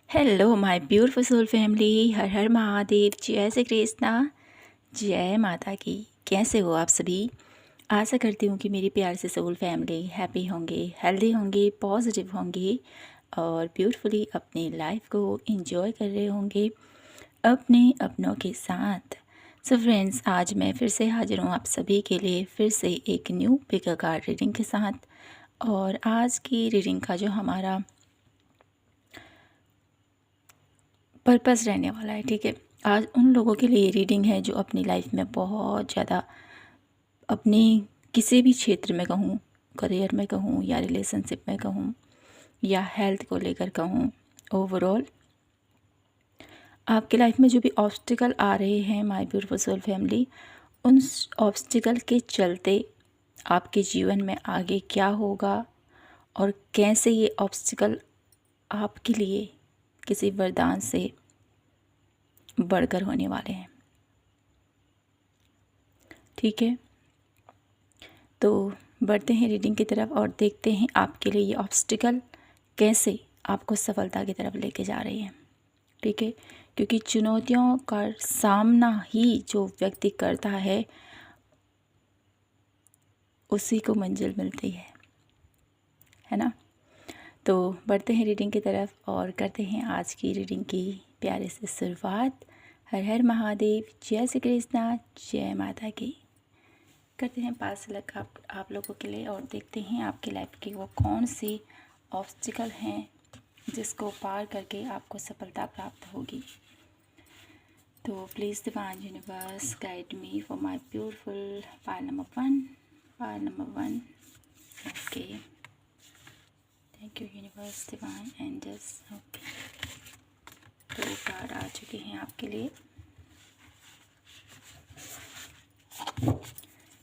Hello my beautiful soul family, Har Har Mahadev, जय श्री कृष्णा, जय माता की। कैसे हो आप सभी? आशा करती हूँ कि मेरी प्यार से सोल फैमिली हैप्पी होंगे, हेल्दी होंगे, पॉजिटिव होंगे और ब्यूटीफुली अपनी लाइफ को एंजॉय कर रहे होंगे अपने अपनों के साथ। सो फ्रेंड्स, आज मैं फिर से हाजिर हूँ आप सभी के लिए फिर से एक न्यू पिक कार्ड रीडिंग के साथ। और आज की रीडिंग का जो हमारा पर्पस रहने वाला है, ठीक है। आज उन लोगों के लिए रीडिंग है जो अपनी लाइफ में बहुत ज़्यादा अपनी किसी भी क्षेत्र में कहूँ, करियर में कहूँ या रिलेशनशिप में कहूँ या हेल्थ को लेकर कहूँ, ओवरऑल आपकी लाइफ में जो भी ऑब्स्टिकल आ रहे हैं माय ब्यूटीफुल सोल फैमिली, उन ऑब्स्टिकल के चलते आपके जीवन में आगे क्या होगा और कैसे ये ऑब्स्टिकल आपके लिए किसी वरदान से बढ़कर होने वाले हैं, ठीक है। तो बढ़ते हैं रीडिंग की तरफ और देखते हैं आपके लिए ये ऑब्स्टिकल कैसे आपको सफलता की तरफ लेके जा रही है, ठीक है। क्योंकि चुनौतियों का सामना ही जो व्यक्ति करता है उसी को मंजिल मिलती है ना। तो बढ़ते हैं रीडिंग की तरफ और करते हैं आज की रीडिंग की प्यारे से शुरुआत। हर हर महादेव, जय श्री कृष्णा, जय माता की। करते हैं पास लग आप लोगों के लिए और देखते हैं आपकी लाइफ की वो कौन सी ऑब्स्टिकल हैं जिसको पार करके आपको सफलता प्राप्त होगी। तो please divine universe guide me for my beautiful pile number one. Okay, thank you universe, divine angels. Okay, तो कार्ड आ चुके हैं आपके लिए।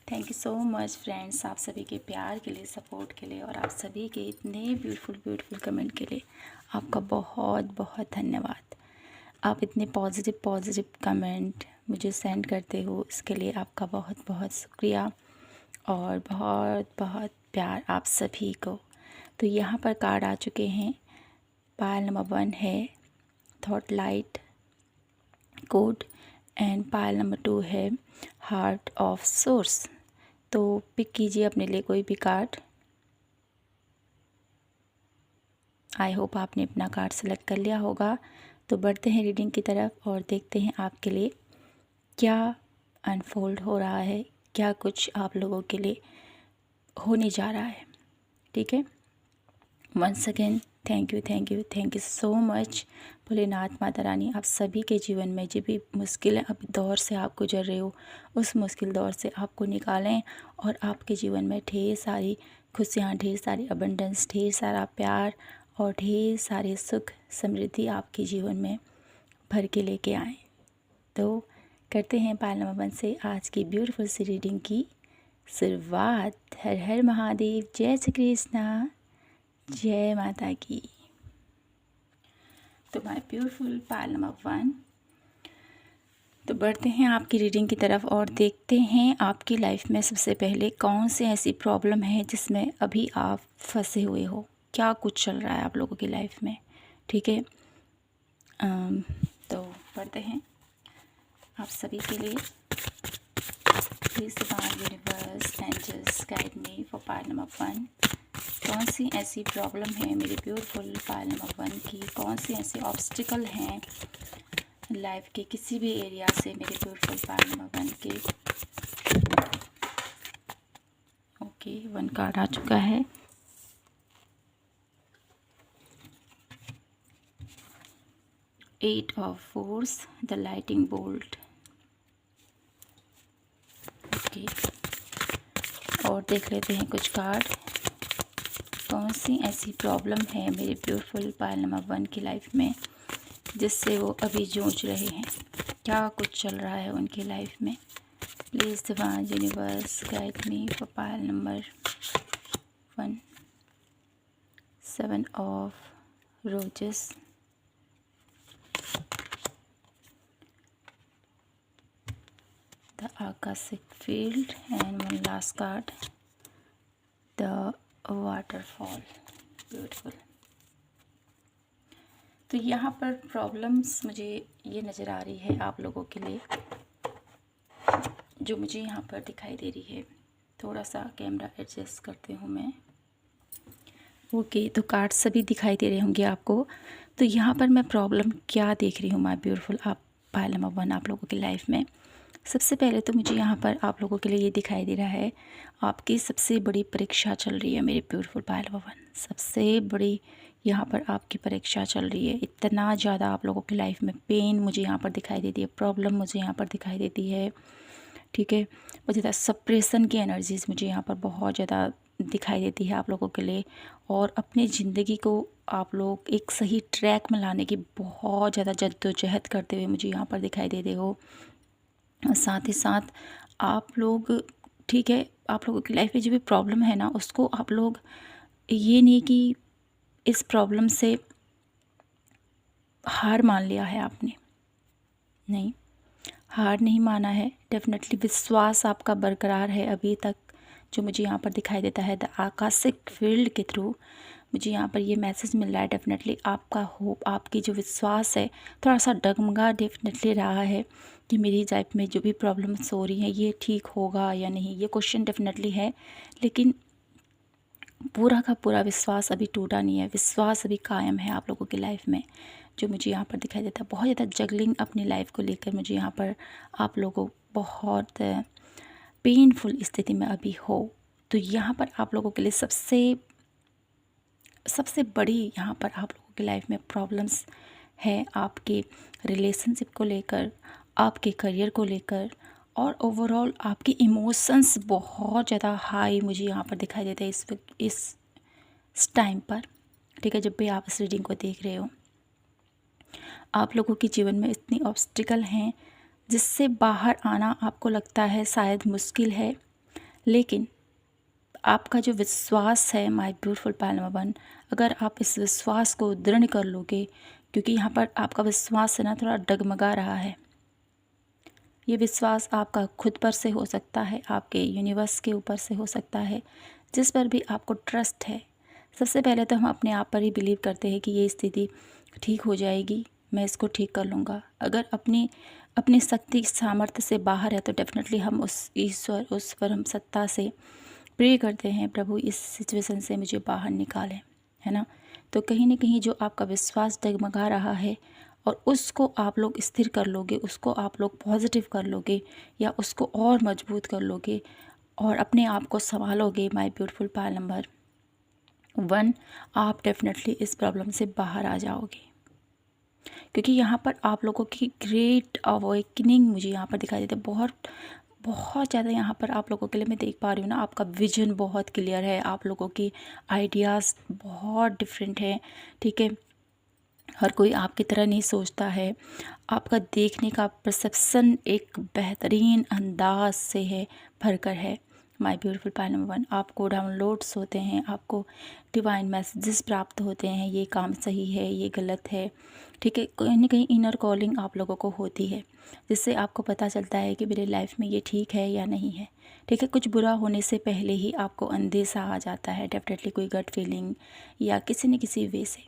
Thank you so much friends, आप सभी के प्यार के लिए, सपोर्ट के लिए और आप सभी के इतने ब्यूटीफुल कमेंट के लिए आपका बहुत बहुत धन्यवाद। आप इतने पॉजिटिव कमेंट मुझे सेंड करते हो, इसके लिए आपका बहुत बहुत शुक्रिया और बहुत बहुत प्यार आप सभी को। तो यहाँ पर कार्ड आ चुके हैं। पायल नंबर 1 है thought light code and Payal number 2 है हार्ट ऑफ सोर्स। तो पिक कीजिए अपने लिए कोई भी कार्ड। आई होप आपने अपना कार्ड सेलेक्ट कर लिया होगा। तो बढ़ते हैं रीडिंग की तरफ और देखते हैं आपके लिए क्या अनफोल्ड हो रहा है, क्या कुछ आप लोगों के लिए होने जा रहा है, ठीक है। Once again thank you so much Bholenath Mata Rani. आप सभी के जीवन में जो भी मुश्किल अब दौर से आप गुजर रहे हो, उस मुश्किल दौर से आपको निकालें और आपके जीवन में ढेर सारी खुशियाँ, ढेर सारी अबंडेंस, ढेर सारा प्यार और ढेर सारे सुख समृद्धि आपके जीवन में भर के लेके आएँ। तो करते हैं पायल नंबर 1 से आज की ब्यूटीफुल सी रीडिंग की शुरुआत। हर हर महादेव, जय श्री कृष्णा, जय माता की। तो माय ब्यूटीफुल पायल नंबर 1। तो बढ़ते हैं आपकी रीडिंग की तरफ और देखते हैं आपकी लाइफ में सबसे पहले कौन सी ऐसी प्रॉब्लम है जिसमें अभी आप फंसे हुए हो, क्या कुछ चल रहा है आप लोगों की लाइफ में, ठीक है। तो बढ़ते हैं आप सभी के लिए। Please divine universe angels guide me for pile number 1। कौन सी ऐसी प्रॉब्लम है मेरी ब्यूटीफुल पायल नंबर 1 की, कौन सी ऐसे ऑब्स्टिकल हैं लाइफ के किसी भी एरिया से मेरे ब्यूटीफुल पायल नंबर 1 के। ओके, 1 कार्ड आ चुका है। Eight of force, the lightning bolt. Okay, और देख लेते हैं कुछ कार्ड। कौन सी ऐसी प्रॉब्लम है मेरे ब्यूटीफुल पायल नंबर 1 की लाइफ में जिससे वो अभी जूझ रहे हैं, क्या कुछ चल रहा है उनकी लाइफ में। Please divine universe guide me for pile number 1। 7 of roses, the Akashic field and one last card, the waterfall. Beautiful. तो यहाँ पर प्रॉब्लम्स मुझे ये नज़र आ रही है आप लोगों के लिए, जो मुझे यहाँ पर दिखाई दे रही है। थोड़ा सा कैमरा एडजस्ट करती हूँ मैं। ओके, तो कार्ड्स सभी दिखाई दे रहे होंगे आपको। तो यहाँ पर मैं प्रॉब्लम क्या देख रही हूँ माय ब्यूटीफुल आप पाइल नंबर 1 आप लोगों की लाइफ में। सबसे पहले तो मुझे यहाँ पर आप लोगों के लिए ये दिखाई दे रहा है, आपकी सबसे बड़ी परीक्षा चल रही है मेरे ब्यूटीफुल पाइल नंबर 1। सबसे बड़ी यहाँ पर आपकी परीक्षा चल रही है। इतना ज़्यादा आप लोगों की लाइफ में पेन मुझे यहाँ पर दिखाई देती है, प्रॉब्लम मुझे यहाँ पर दिखाई देती है, ठीक है। बहुत ज़्यादा सप्रेशन की एनर्जीज़ मुझे यहाँ पर बहुत ज़्यादा दिखाई देती है आप लोगों के लिए। और अपनी ज़िंदगी को आप लोग एक सही ट्रैक में लाने की बहुत ज़्यादा जद्दोजहद करते हुए मुझे यहाँ पर दिखाई देते हो। साथ ही साथ आप लोग, ठीक है, आप लोगों की लाइफ में जो भी प्रॉब्लम है ना, उसको आप लोग ये नहीं कि इस प्रॉब्लम से हार मान लिया है आपने, नहीं, हार नहीं माना है। डेफिनेटली विश्वास आपका बरकरार है अभी तक, जो मुझे यहाँ पर दिखाई देता है। द आकाशिक फील्ड के थ्रू मुझे यहाँ पर ये मैसेज मिल रहा है। डेफिनेटली आपका होप, आपकी जो विश्वास है, थोड़ा सा डगमगा डेफिनेटली रहा है कि मेरी लाइफ में जो भी प्रॉब्लम्स हो रही हैं ये ठीक होगा या नहीं, ये क्वेश्चन डेफिनेटली है। लेकिन पूरा का पूरा विश्वास अभी टूटा नहीं है, विश्वास अभी कायम है आप लोगों की लाइफ में, जो मुझे यहाँ पर दिखाई देता है। बहुत ज़्यादा जगलिंग अपनी लाइफ को लेकर मुझे यहाँ पर आप लोगों बहुत पेनफुल स्थिति में अभी हो। तो यहाँ पर आप लोगों के लिए सबसे सबसे बड़ी यहाँ पर आप लोगों की लाइफ में प्रॉब्लम्स है आपके रिलेशनशिप को लेकर, आपके करियर को लेकर, और ओवरऑल आपके इमोशंस बहुत ज़्यादा हाई मुझे यहाँ पर दिखाई देते हैं इस टाइम पर, ठीक है। जब भी आप इस रीडिंग को देख रहे हो, आप लोगों के जीवन में इतनी ऑब्स्टिकल हैं जिससे बाहर आना आपको लगता है शायद मुश्किल है। लेकिन आपका जो विश्वास है माय ब्यूटीफुल पाइल नंबर 1, अगर आप इस विश्वास को दृढ़ कर लोगे, क्योंकि यहाँ पर आपका विश्वास है ना थोड़ा डगमगा रहा है। ये विश्वास आपका खुद पर से हो सकता है, आपके यूनिवर्स के ऊपर से हो सकता है, जिस पर भी आपको ट्रस्ट है। सबसे पहले तो हम अपने आप पर ही बिलीव करते हैं कि ये स्थिति ठीक हो जाएगी, मैं इसको ठीक कर लूँगा। अगर अपनी अपनी शक्ति सामर्थ्य से बाहर है तो डेफिनेटली हम उस ईश्वर, उस परम सत्ता से प्रे करते हैं, प्रभु इस सिचुएशन से मुझे बाहर निकालें, है ना। तो कहीं ना कहीं जो आपका विश्वास डगमगा रहा है और उसको आप लोग स्थिर कर लोगे, उसको आप लोग पॉजिटिव कर लोगे या उसको और मजबूत कर लोगे और अपने आप को संभालोगे माय ब्यूटीफुल पाइल नंबर 1, आप डेफिनेटली इस प्रॉब्लम से बाहर आ जाओगे। क्योंकि यहाँ पर आप लोगों की ग्रेट अवेकनिंग मुझे यहाँ पर दिखाई देती है। बहुत बहुत ज़्यादा यहाँ पर आप लोगों के लिए मैं देख पा रही हूँ ना, आपका विजन बहुत क्लियर है, आप लोगों की आइडियाज़ बहुत डिफरेंट है, ठीक है। हर कोई आपकी तरह नहीं सोचता है। आपका देखने का परसेप्शन एक बेहतरीन अंदाज से है, भरकर है माय ब्यूटीफुल पाइल नंबर 1। आपको डाउनलोड्स होते हैं, आपको डिवाइन मैसेजेस प्राप्त होते हैं, ये काम सही है, ये गलत है, ठीक है। कहीं ना कहीं इनर कॉलिंग आप लोगों को होती है, जिससे आपको पता चलता है कि मेरे लाइफ में ये ठीक है या नहीं है, ठीक है। कुछ बुरा होने से पहले ही आपको अंदेशा आ जाता है, डेफिनेटली कोई गट फीलिंग या किसी न किसी वे से।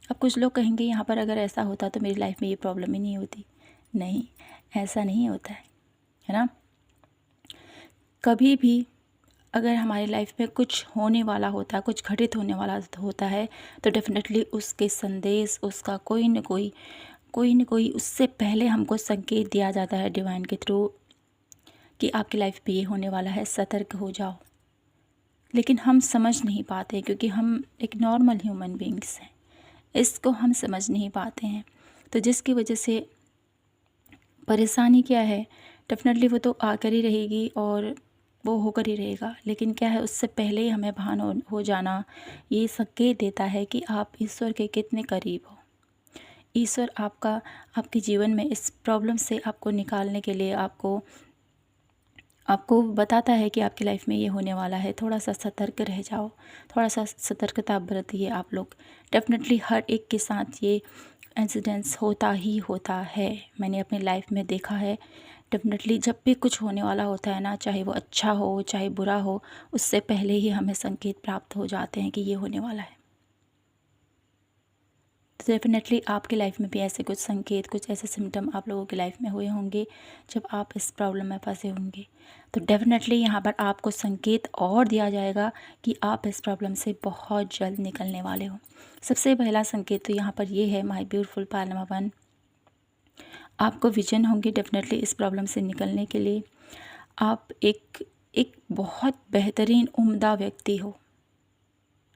अब कुछ लोग कहेंगे यहाँ पर अगर ऐसा होता तो मेरी लाइफ में ये प्रॉब्लम ही नहीं होती। नहीं, ऐसा नहीं होता है ना। कभी भी अगर हमारी लाइफ में कुछ होने वाला होता है, कुछ घटित होने वाला होता है, तो डेफिनेटली उसके संदेश, उसका कोई न कोई उससे पहले हमको संकेत दिया जाता है डिवाइन के थ्रू कि आपकी लाइफ में ये होने वाला है, सतर्क हो जाओ। लेकिन हम समझ नहीं पाते क्योंकि हम एक नॉर्मल ह्यूमन बीइंग्स हैं, इसको हम समझ नहीं पाते हैं। तो जिसकी वजह से परेशानी क्या है, डेफिनेटली वो तो आकर ही रहेगी और वो होकर ही रहेगा। लेकिन क्या है, उससे पहले ही हमें भान हो जाना ये संकेत देता है कि आप ईश्वर के कितने करीब हो। ईश्वर आपके जीवन में इस प्रॉब्लम से आपको निकालने के लिए आपको बताता है कि आपकी लाइफ में ये होने वाला है, थोड़ा सा सतर्क रह जाओ, थोड़ा सा सतर्कता बरतिए आप लोग। डेफिनेटली हर एक के साथ ये इंसिडेंट्स होता ही होता है, मैंने अपनी लाइफ में देखा है। डेफिनेटली जब भी कुछ होने वाला होता है ना, चाहे वो अच्छा हो चाहे बुरा हो, उससे पहले ही हमें संकेत प्राप्त हो जाते हैं कि ये होने वाला है। तो डेफ़िनेटली आपकी लाइफ में भी ऐसे कुछ संकेत, कुछ ऐसे सिम्टम आप लोगों की लाइफ में हुए होंगे जब आप इस प्रॉब्लम में फंसे होंगे। तो डेफ़िनेटली यहाँ पर आपको संकेत और दिया जाएगा कि आप इस प्रॉब्लम से बहुत जल्द निकलने वाले हो। सबसे पहला संकेत तो यहाँ पर ये है माय ब्यूटीफुल पायल नंबर 1, आपको विजन होंगे डेफ़िनेटली इस प्रॉब्लम से निकलने के लिए। आप एक एक बहुत बेहतरीन उम्दा व्यक्ति हो,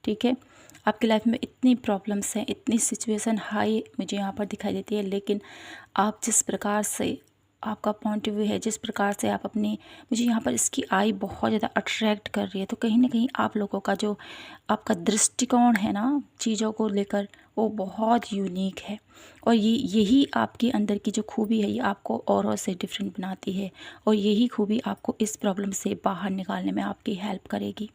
ठीक है। आपकी लाइफ में इतनी प्रॉब्लम्स हैं, इतनी सिचुएशन हाई मुझे यहाँ पर दिखाई देती है, लेकिन आप जिस प्रकार से आपका पॉइंट ऑफ व्यू है, जिस प्रकार से आप अपनी, मुझे यहाँ पर इसकी आई बहुत ज़्यादा अट्रैक्ट कर रही है। तो कहीं ना कहीं आप लोगों का जो आपका दृष्टिकोण है ना चीज़ों को लेकर, वो बहुत यूनिक है। और यही आपके अंदर की जो खूबी है, ये आपको औरों से डिफरेंट बनाती है। और यही खूबी आपको इस प्रॉब्लम से बाहर निकालने में आपकी हेल्प करेगी,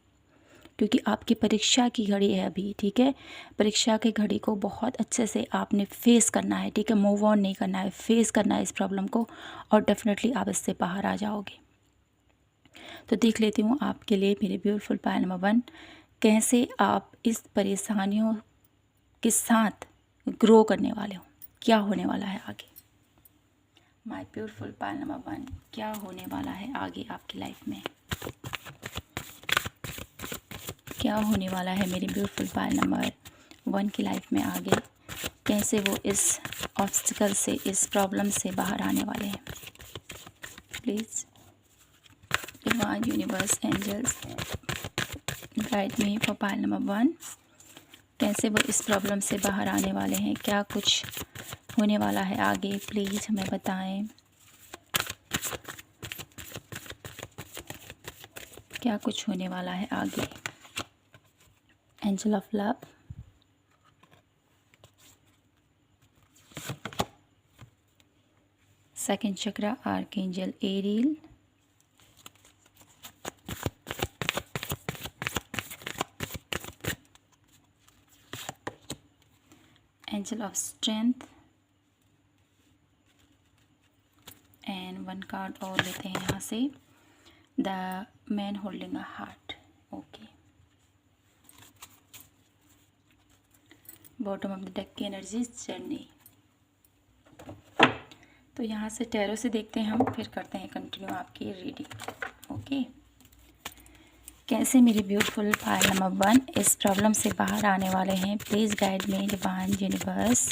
क्योंकि आपकी परीक्षा की घड़ी है अभी, ठीक है। परीक्षा की घड़ी को बहुत अच्छे से आपने फेस करना है, ठीक है। मूव ऑन नहीं करना है, फेस करना है इस प्रॉब्लम को, और डेफिनेटली आप इससे बाहर आ जाओगे। तो देख लेती हूँ आपके लिए मेरे ब्यूटीफुल पायल नंबर 1, कैसे आप इस परेशानियों के साथ ग्रो करने वाले हो, क्या होने वाला है आगे। माय ब्यूटीफुल पायल नंबर 1, क्या होने वाला है आगे आपकी लाइफ में, क्या होने वाला है मेरी ब्यूटीफुल पायल नंबर 1 की लाइफ में आगे, कैसे वो इस ऑब्स्टिकल से, इस प्रॉब्लम से बाहर आने वाले हैं। Please divine universe angels guide me for pile number 1, कैसे वो इस प्रॉब्लम से बाहर आने वाले हैं, क्या कुछ होने वाला है आगे, प्लीज़ हमें बताएं। क्या कुछ होने वाला है आगे। Angel of love, second chakra archangel Ariel, angel of strength, and 1 card और लेते हैं यहाँ से, the man holding a heart. Okay, bottom of the deck की एनर्जीज जर्नी। तो यहाँ से टैरो से देखते हैं हम, फिर करते हैं कंटिन्यू आपकी रीडिंग। ओके, कैसे मेरी ब्यूटीफुल पायल नंबर 1 इस प्रॉब्लम से बाहर आने वाले हैं, please guide me divine universe.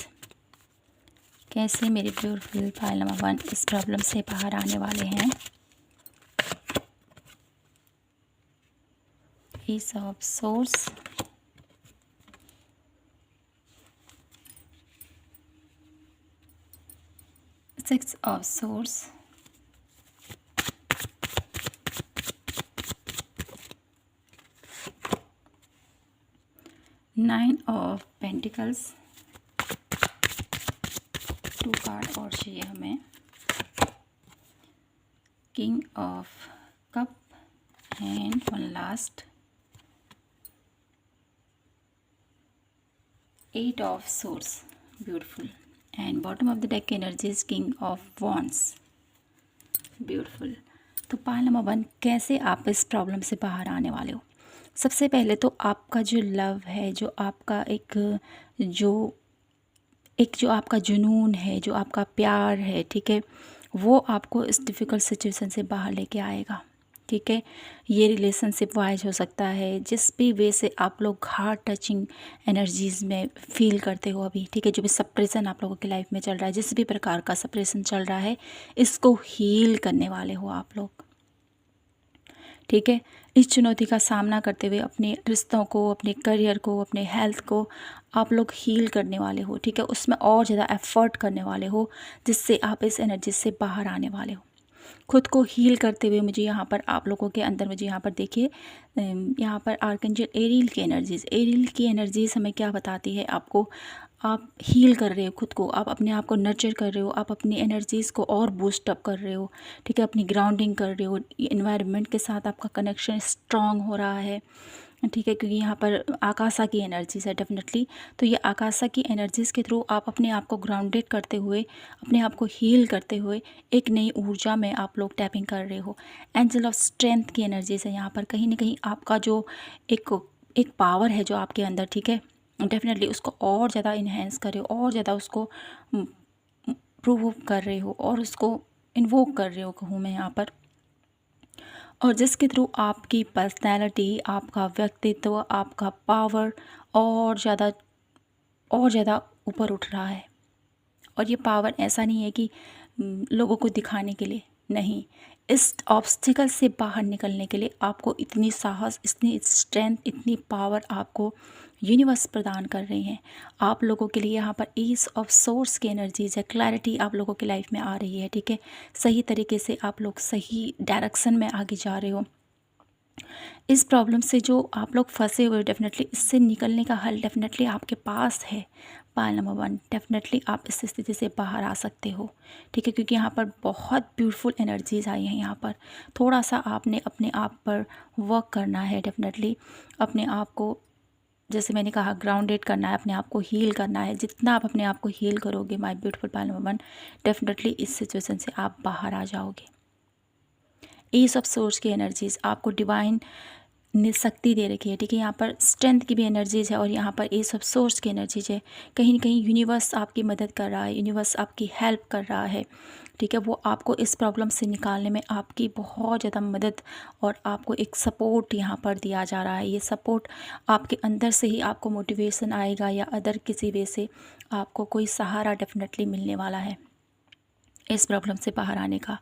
कैसे मेरी ब्यूटीफुल पायल नंबर 1 इस प्रॉब्लम से बाहर आने वाले हैं। Ace of Swords, Six of Swords, Nine of Pentacles, 2 card और चाहिए हमें, King of Cup, and one last, 8 of Swords, beautiful, and bottom of the deck energy is King of Wands, beautiful। तो पायल number 1, कैसे आप इस problem से बाहर आने वाले हो। सबसे पहले तो आपका जो लव है, जो आपका जो आपका जुनून है, जो आपका प्यार है, ठीक है, वो आपको इस डिफ़िकल्ट सिचुएशन से बाहर लेके आएगा, ठीक है। ये रिलेशनशिप वाइज हो सकता है, जिस भी वे से आप लोग हार्ट टचिंग एनर्जीज़ में फील करते हो अभी, ठीक है। जो भी सप्रेशन आप लोगों की लाइफ में चल रहा है, जिस भी प्रकार का सप्रेशन चल रहा है, इसको हील करने वाले हो आप लोग, ठीक है। इस चुनौती का सामना करते हुए अपने रिश्तों को, अपने करियर को, अपने हेल्थ को आप लोग हील करने वाले हो, ठीक है। उसमें और ज़्यादा एफर्ट करने वाले हो, जिससे आप इस एनर्जी से बाहर आने वाले हो। खुद को हील करते हुए मुझे यहाँ पर आप लोगों के अंदर, मुझे यहाँ पर देखिए, यहाँ पर आर्कएंजल एरियल की एनर्जीज़ हमें क्या बताती है आपको। आप हील कर रहे हो खुद को, आप अपने आप को नर्चर कर रहे हो, आप अपनी एनर्जीज़ को और बूस्ट अप कर रहे हो, ठीक है। अपनी ग्राउंडिंग कर रहे हो, इन्वायरमेंट के साथ आपका कनेक्शन स्ट्रॉन्ग हो रहा है, ठीक है। क्योंकि यहाँ पर आकाशा की एनर्जीज है डेफिनेटली। तो ये आकाशा की एनर्जीज़ के थ्रू आप अपने आप को ग्राउंडेड करते हुए, अपने आप को हील करते हुए एक नई ऊर्जा में आप लोग टैपिंग कर रहे हो। एंजल ऑफ स्ट्रेंथ की एनर्जीज़ है यहाँ पर, कहीं ना कहीं आपका जो एक पावर है जो आपके अंदर, ठीक है, डेफिनेटली उसको और ज़्यादा इन्हेंस कर रहे हो, और ज़्यादा उसको प्रूव कर रहे हो और उसको इन्वोक कर रहे हो कहूँ मैं यहाँ पर, और जिसके थ्रू आपकी पर्सनैलिटी, आपका व्यक्तित्व, आपका पावर और ज़्यादा ऊपर उठ रहा है। और ये पावर ऐसा नहीं है कि लोगों को दिखाने के लिए, नहीं, इस ऑब्स्टिकल से बाहर निकलने के लिए आपको इतनी साहस, इतनी स्ट्रेंथ, इतनी पावर आपको यूनिवर्स प्रदान कर रही हैं। आप लोगों के लिए यहाँ पर ईज ऑफ सोर्स की एनर्जीज है, क्लैरिटी आप लोगों की लाइफ में आ रही है, ठीक है। सही तरीके से आप लोग सही डायरेक्शन में आगे जा रहे हो। इस प्रॉब्लम से जो आप लोग फंसे हुए, डेफिनेटली इससे निकलने का हल डेफिनेटली आपके पास है। पायल नंबर 1, डेफिनेटली आप इस स्थिति से बाहर आ सकते हो, ठीक है, क्योंकि यहाँ पर बहुत ब्यूटीफुल एनर्जीज आई हैं। यहाँ पर थोड़ा सा आपने अपने आप पर वर्क करना है, डेफिनेटली अपने आप को, जैसे मैंने कहा, ग्राउंडेड करना है, अपने आप को हील करना है। जितना आप अपने आप को हील करोगे my beautiful pile number 1, definitely इस सिचुएशन से आप बाहर आ जाओगे। ईज ऑफ सोर्स की एनर्जीज आपको डिवाइन ने शक्ति दे रखी है, ठीक है। यहाँ पर स्ट्रेंथ की भी एनर्जीज है और यहाँ पर ईज ऑफ सोर्स की एनर्जीज है। कहीं ना कहीं यूनिवर्स आपकी मदद कर रहा है, यूनिवर्स आपकी हेल्प कर रहा है, ठीक है। वो आपको इस प्रॉब्लम से निकालने में आपकी बहुत ज़्यादा मदद और आपको एक सपोर्ट यहाँ पर दिया जा रहा है। ये सपोर्ट आपके अंदर से ही आपको मोटिवेशन आएगा या अदर किसी वे से आपको कोई सहारा डेफिनेटली मिलने वाला है इस प्रॉब्लम से बाहर आने का।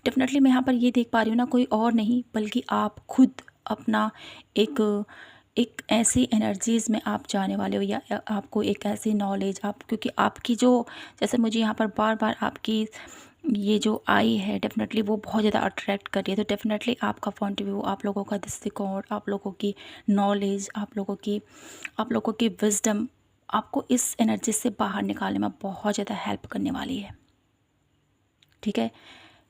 डेफिनेटली मैं यहाँ पर ये देख पा रही हूँ ना, कोई और नहीं बल्कि आप खुद अपना एक ऐसी एनर्जीज़ में आप जाने वाले हो, या आपको एक ऐसी नॉलेज आप, क्योंकि आपकी जो, जैसे मुझे यहाँ पर बार बार आपकी ये जो आई है, डेफिनेटली वो बहुत ज़्यादा अट्रैक्ट कर रही है। तो डेफिनेटली आपका पॉइंट ऑफ व्यू, आप लोगों का दृष्टिकोण, आप लोगों की नॉलेज, आप लोगों की विजडम आपको इस एनर्जी से बाहर निकालने में बहुत ज़्यादा हेल्प करने वाली है, ठीक है।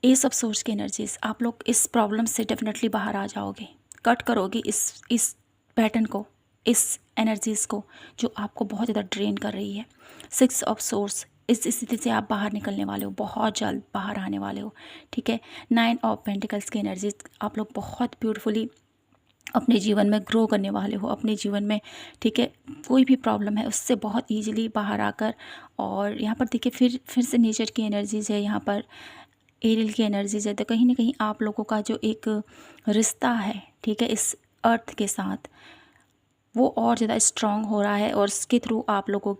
ये सब सोर्स की एनर्जीज, आप लोग इस प्रॉब्लम से डेफिनेटली बाहर आ जाओगे, कट करोगे इस पैटर्न को, इस एनर्जीज़ को जो आपको बहुत ज़्यादा ड्रेन कर रही है। 6 ऑफ सोर्स, इस स्थिति से आप बाहर निकलने वाले हो, बहुत जल्द बाहर आने वाले हो, ठीक है। 9 ऑफ पेंटिकल्स की एनर्जीज, आप लोग बहुत ब्यूटीफुली अपने जीवन में ग्रो करने वाले हो, अपने जीवन में, ठीक है। कोई भी प्रॉब्लम है उससे बहुत ईजिली बाहर आकर, और यहाँ पर देखिए फिर से नेचर की एनर्जीज है, यहाँ पर एरियल की एनर्जीज है। तो कहीं ना कहीं आप लोगों का जो एक रिश्ता है, ठीक है, इस अर्थ के साथ, वो और ज़्यादा स्ट्रॉन्ग हो रहा है और इसके थ्रू आप लोगों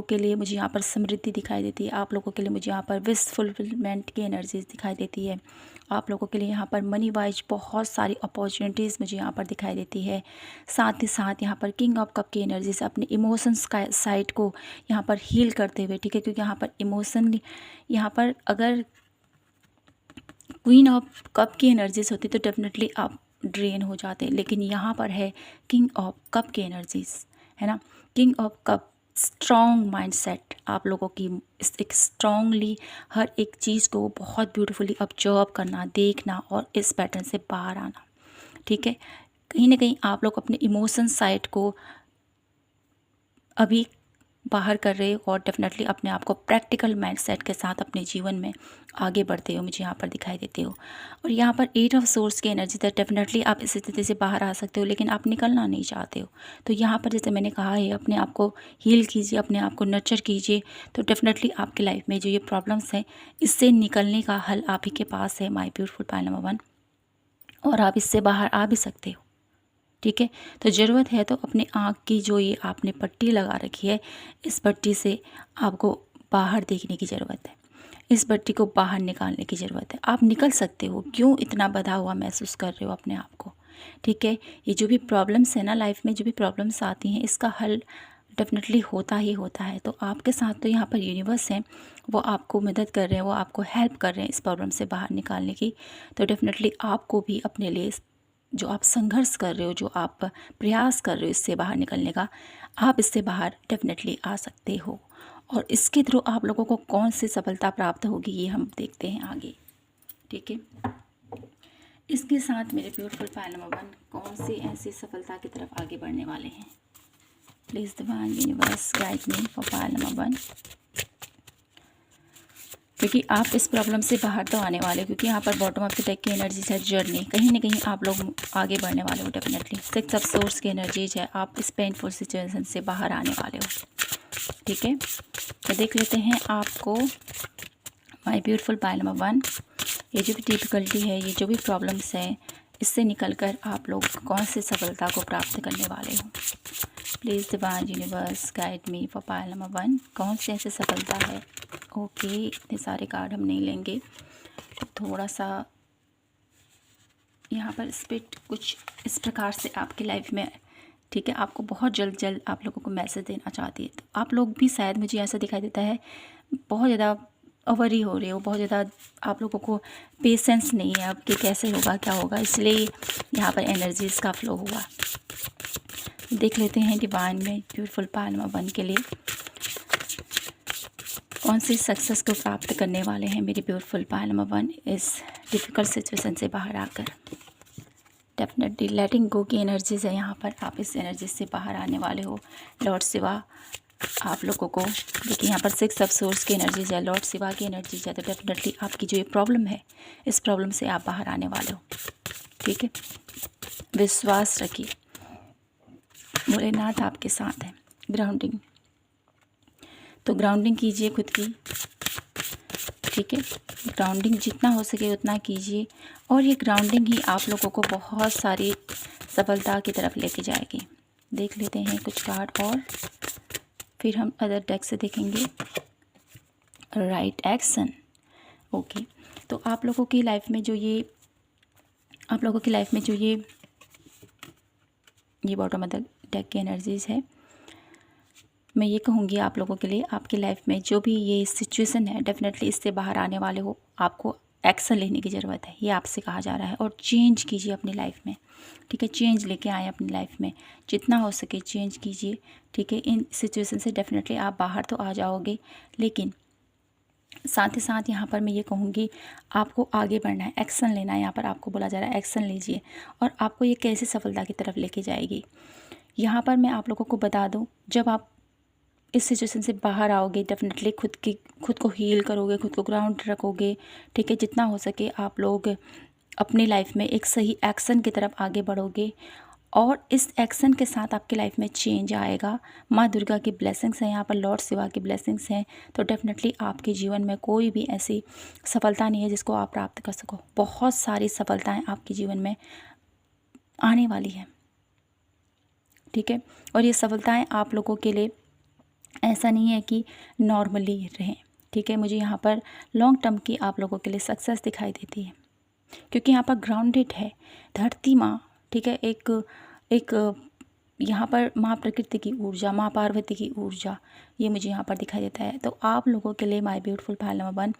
के लिए मुझे यहाँ पर समृद्धि दिखाई देती है। आप लोगों के लिए मुझे यहाँ पर विश फुलफिलमेंट की एनर्जीज दिखाई देती है। आप लोगों के लिए यहाँ पर मनी वाइज बहुत सारी अपॉर्चुनिटीज़ मुझे यहाँ पर दिखाई देती है। साथ ही साथ यहाँ पर किंग ऑफ कप की एनर्जीज अपने इमोशंस का साइड को यहाँ पर हील करते हुए, ठीक है, क्योंकि यहाँ पर इमोशनली, यहाँ पर अगर क्वीन ऑफ कप की एनर्जीज होती तो डेफिनेटली आप ड्रेन हो जाते, लेकिन यहाँ पर है किंग ऑफ कप की एनर्जीज, है ना। King of cup, strong mindset, आप लोगों की एक स्ट्रॉन्गली हर एक चीज़ को बहुत ब्यूटीफुली ऑब्जर्व करना, देखना और इस पैटर्न से बाहर आना, ठीक है। कहीं ना कहीं आप लोग अपने इमोशन साइड को अभी बाहर कर रहे हो और डेफिनेटली अपने आप को प्रैक्टिकल माइंडसेट के साथ अपने जीवन में आगे बढ़ते हो, मुझे यहाँ पर दिखाई देते हो। और यहाँ पर 8 ऑफ सोर्स की एनर्जी तक डेफिनेटली आप इस स्थिति से बाहर आ सकते हो, लेकिन आप निकलना नहीं चाहते हो। तो यहाँ पर जैसे मैंने कहा है, अपने आप को हील कीजिए, अपने आप को नर्चर कीजिए, तो डेफिनेटली आपकी लाइफ में जो ये प्रॉब्लम्स हैं, इससे निकलने का हल आप ही के पास है माय ब्यूटीफुल पायल नंबर 1, और आप इससे बाहर आ भी सकते हो, ठीक है। तो ज़रूरत है तो अपने आँख की जो ये आपने पट्टी लगा रखी है, इस पट्टी से आपको बाहर देखने की ज़रूरत है, इस पट्टी को बाहर निकालने की ज़रूरत है। आप निकल सकते हो, क्यों इतना बंधा हुआ महसूस कर रहे हो अपने आप को, ठीक है। ये जो भी प्रॉब्लम्स है ना लाइफ में, जो भी प्रॉब्लम्स आती हैं, इसका हल डेफिनेटली होता ही होता है। तो आपके साथ तो यहाँ पर यूनिवर्स हैं, वो आपको मदद कर रहे हैं, वो आपको हेल्प कर रहे हैं इस प्रॉब्लम से बाहर निकालने की। तो डेफिनेटली आपको भी अपने लिए, जो आप संघर्ष कर रहे हो, जो आप प्रयास कर रहे हो इससे बाहर निकलने का, आप इससे बाहर डेफिनेटली आ सकते हो। और इसके थ्रू आप लोगों को कौन सी सफलता प्राप्त होगी, ये हम देखते हैं आगे, ठीक है। इसके साथ मेरे ब्यूटीफुल पायल नंबर 1 कौन सी ऐसी सफलता की तरफ आगे बढ़ने वाले हैं। Please divine universe guide me for pile number 1। क्योंकि आप इस प्रॉब्लम से बाहर तो आने वाले हो, क्योंकि यहाँ पर बॉटम ऑफ द डेक की एनर्जीज है जर्नी, कहीं ना कहीं आप लोग आगे बढ़ने वाले हो डेफिनेटली। सिक्स ऑफ सोर्स की एनर्जीज है, आप इस पेनफुल सिचुएशन से बाहर आने वाले हो। ठीक है, तो देख लेते हैं आपको माय ब्यूटीफुल पाइल नंबर 1, ये जो भी डिफ़िकल्टी है, ये जो भी प्रॉब्लम्स हैं, इससे निकलकर आप लोग कौन सी सफलता को प्राप्त करने वाले हो। Please divine universe guide me for pile number 1, कौन सी ऐसी सफलता है। ओके, इतने सारे कार्ड हम नहीं लेंगे, थोड़ा सा यहाँ पर स्पिरिट कुछ इस प्रकार से आपकी लाइफ में, ठीक है, आपको बहुत जल्द आप लोगों को मैसेज देना चाहती है। तो आप लोग भी शायद, मुझे ऐसा दिखाई देता है, बहुत ज़्यादा वरी हो रहे हो, बहुत ज़्यादा आप लोगों को पेशेंस नहीं है अब कि कैसे होगा क्या होगा, इसलिए यहाँ पर एनर्जीज का फ्लो हुआ। देख लेते हैं डिवाइन में ब्यूटीफुल पाइल नंबर 1 के लिए कौन सी सक्सेस को प्राप्त करने वाले हैं मेरी ब्यूटीफुल पाइल नंबर 1 इस डिफ़िकल्ट सिचुएशन से बाहर आकर। डेफिनेटली लेटिंग गो की एनर्जीज है यहाँ पर, आप इस एनर्जी से बाहर आने वाले हो। लॉर्ड शिवा आप लोगों को, देखिए यहाँ पर सिक्स ऑफ सोर्स की एनर्जीज है, लॉर्ड शिवा की एनर्जीज है, तो डेफिनेटली आपकी जो ये प्रॉब्लम है, इस प्रॉब्लम से आप बाहर आने वाले हो। ठीक है, विश्वास रखिए, भोलेनाथ आपके साथ है। ग्राउंडिंग, तो ग्राउंडिंग कीजिए खुद की। ठीक है, ग्राउंडिंग जितना हो सके उतना कीजिए, और ये ग्राउंडिंग ही आप लोगों को बहुत सारी सफलता की तरफ लेके जाएगी। देख लेते हैं कुछ कार्ड और फिर हम अदर डेक से देखेंगे। Right action. ओके, तो आप लोगों की लाइफ में जो ये बॉटम ऑफ द डेक की एनर्जीज है, मैं ये कहूँगी आप लोगों के लिए, आपकी लाइफ में जो भी ये सिचुएशन है, डेफिनेटली इससे बाहर आने वाले हो। आपको एक्शन लेने की ज़रूरत है, ये आपसे कहा जा रहा है, और चेंज कीजिए अपनी लाइफ में। ठीक है, चेंज लेके आए अपनी लाइफ में, जितना हो सके चेंज कीजिए। ठीक है, इन सिचुएशन से डेफिनेटली आप बाहर तो आ जाओगे, लेकिन साथ ही साथ यहाँ पर मैं ये कहूँगी आपको आगे बढ़ना है, एक्शन लेना है। यहाँ पर आपको बोला जा रहा है एक्शन लीजिए, और आपको ये कैसे सफलता की तरफ लेके जाएगी। यहाँ पर मैं आप लोगों को बता दूँ, जब आप इस सिचुएशन से बाहर आओगे, डेफिनेटली खुद को हील करोगे, खुद को ग्राउंड रखोगे। ठीक है, जितना हो सके आप लोग अपनी लाइफ में एक सही एक्शन की तरफ आगे बढ़ोगे, और इस एक्शन के साथ आपकी लाइफ में चेंज आएगा। माँ दुर्गा की ब्लेसिंग्स हैं यहाँ पर, लॉर्ड शिवा की ब्लेसिंग्स हैं, तो डेफिनेटली आपके जीवन में कोई भी ऐसी सफलता नहीं है जिसको आप प्राप्त कर सको। बहुत सारी सफलताएं आपके जीवन में आने वाली है। ठीक है, और ये सफलताएं आप लोगों के लिए ऐसा नहीं है कि नॉर्मली रहें। ठीक है, मुझे यहाँ पर लॉन्ग टर्म की आप लोगों के लिए सक्सेस दिखाई देती है, क्योंकि यहाँ पर ग्राउंडेड है धरती माँ। ठीक है, एक यहाँ पर माँ प्रकृति की ऊर्जा, माँ पार्वती की ऊर्जा, ये मुझे यहाँ पर दिखाई देता है। तो आप लोगों के लिए माय ब्यूटीफुल पाइल नंबर 1,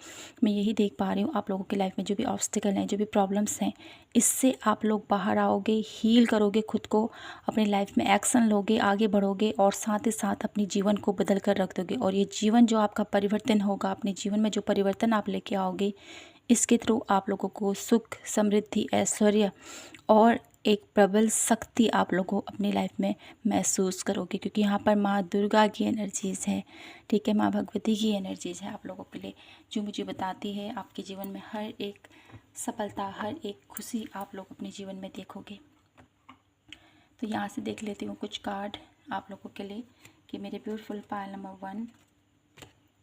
मैं यही देख पा रही हूँ, आप लोगों की लाइफ में जो भी ऑब्स्टिकल हैं, जो भी प्रॉब्लम्स हैं, इससे आप लोग बाहर आओगे, हील करोगे खुद को, अपनी लाइफ में एक्शन लोगे, आगे बढ़ोगे, और साथ ही साथ अपने जीवन को बदल कर रख दोगे। और ये जीवन जो आपका परिवर्तन होगा, अपने जीवन में जो परिवर्तन आप लेके आओगे, इसके थ्रू आप लोगों को सुख, समृद्धि, ऐश्वर्य और एक प्रबल शक्ति आप लोगों को अपनी लाइफ में महसूस करोगे, क्योंकि यहाँ पर माँ दुर्गा की एनर्जीज़ है। ठीक है, माँ भगवती की एनर्जीज़ है आप लोगों के लिए, जो मुझे बताती है आपके जीवन में हर एक सफलता, हर एक खुशी आप लोग अपने जीवन में देखोगे। तो यहाँ से देख लेती हूँ कुछ कार्ड आप लोगों के लिए कि मेरे ब्यूटीफुल पाइल नंबर 1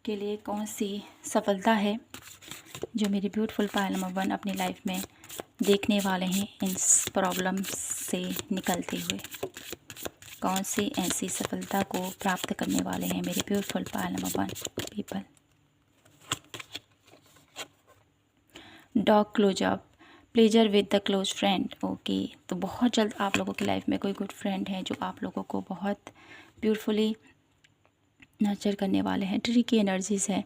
के लिए कौन सी सफलता है जो मेरी ब्यूटीफुल पाइल नंबर 1 अपनी लाइफ में देखने वाले हैं। इन प्रॉब्लम से निकलते हुए कौन सी ऐसी सफलता को प्राप्त करने वाले हैं मेरे beautiful pile number 1 people. Dog closeup, pleasure with the close friend. Okay, तो बहुत जल्द आप लोगों की लाइफ में कोई गुड फ्रेंड है जो आप लोगों को बहुत ब्यूटीफुली नर्चर करने वाले हैं। ट्री की एनर्जीज है।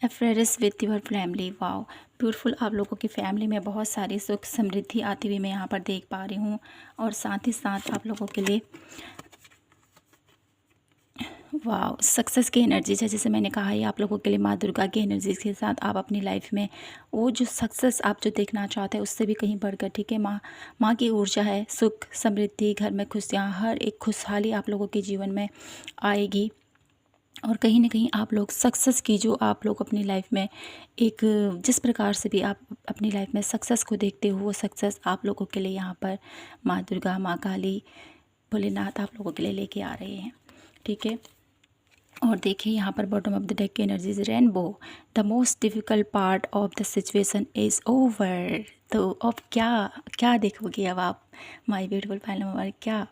Affairs with your family, wow beautiful, आप लोगों की फैमिली में बहुत सारी सुख समृद्धि आती हुई मैं यहाँ पर देख पा रही हूँ। और साथ ही साथ आप लोगों के लिए वाओ सक्सेस की एनर्जीज है। जैसे मैंने कहा, ये आप लोगों के लिए माँ दुर्गा की एनर्जीज के साथ आप अपनी लाइफ में वो जो सक्सेस आप जो देखना चाहते हैं उससे भी कहीं बढ़कर, ठीक है, माँ की ऊर्जा है, सुख समृद्धि, घर में खुशियाँ, हर एक खुशहाली आप लोगों के जीवन में आएगी। और कहीं न कहीं आप लोग सक्सेस की जो आप लोग अपनी लाइफ में एक जिस प्रकार से भी आप अपनी लाइफ में सक्सेस को देखते हो, वो सक्सेस आप लोगों के लिए यहाँ पर माँ दुर्गा, माँ काली, भोलेनाथ आप लोगों के लिए लेके आ रहे हैं, ठीक है। और देखिए यहाँ पर बॉटम ऑफ द डेक की energies rainbow, the most difficult part of the situation is over. तो अब क्या क्या देखोगे अब आप माय ब्यूटीफुल पायल नंबर क्या?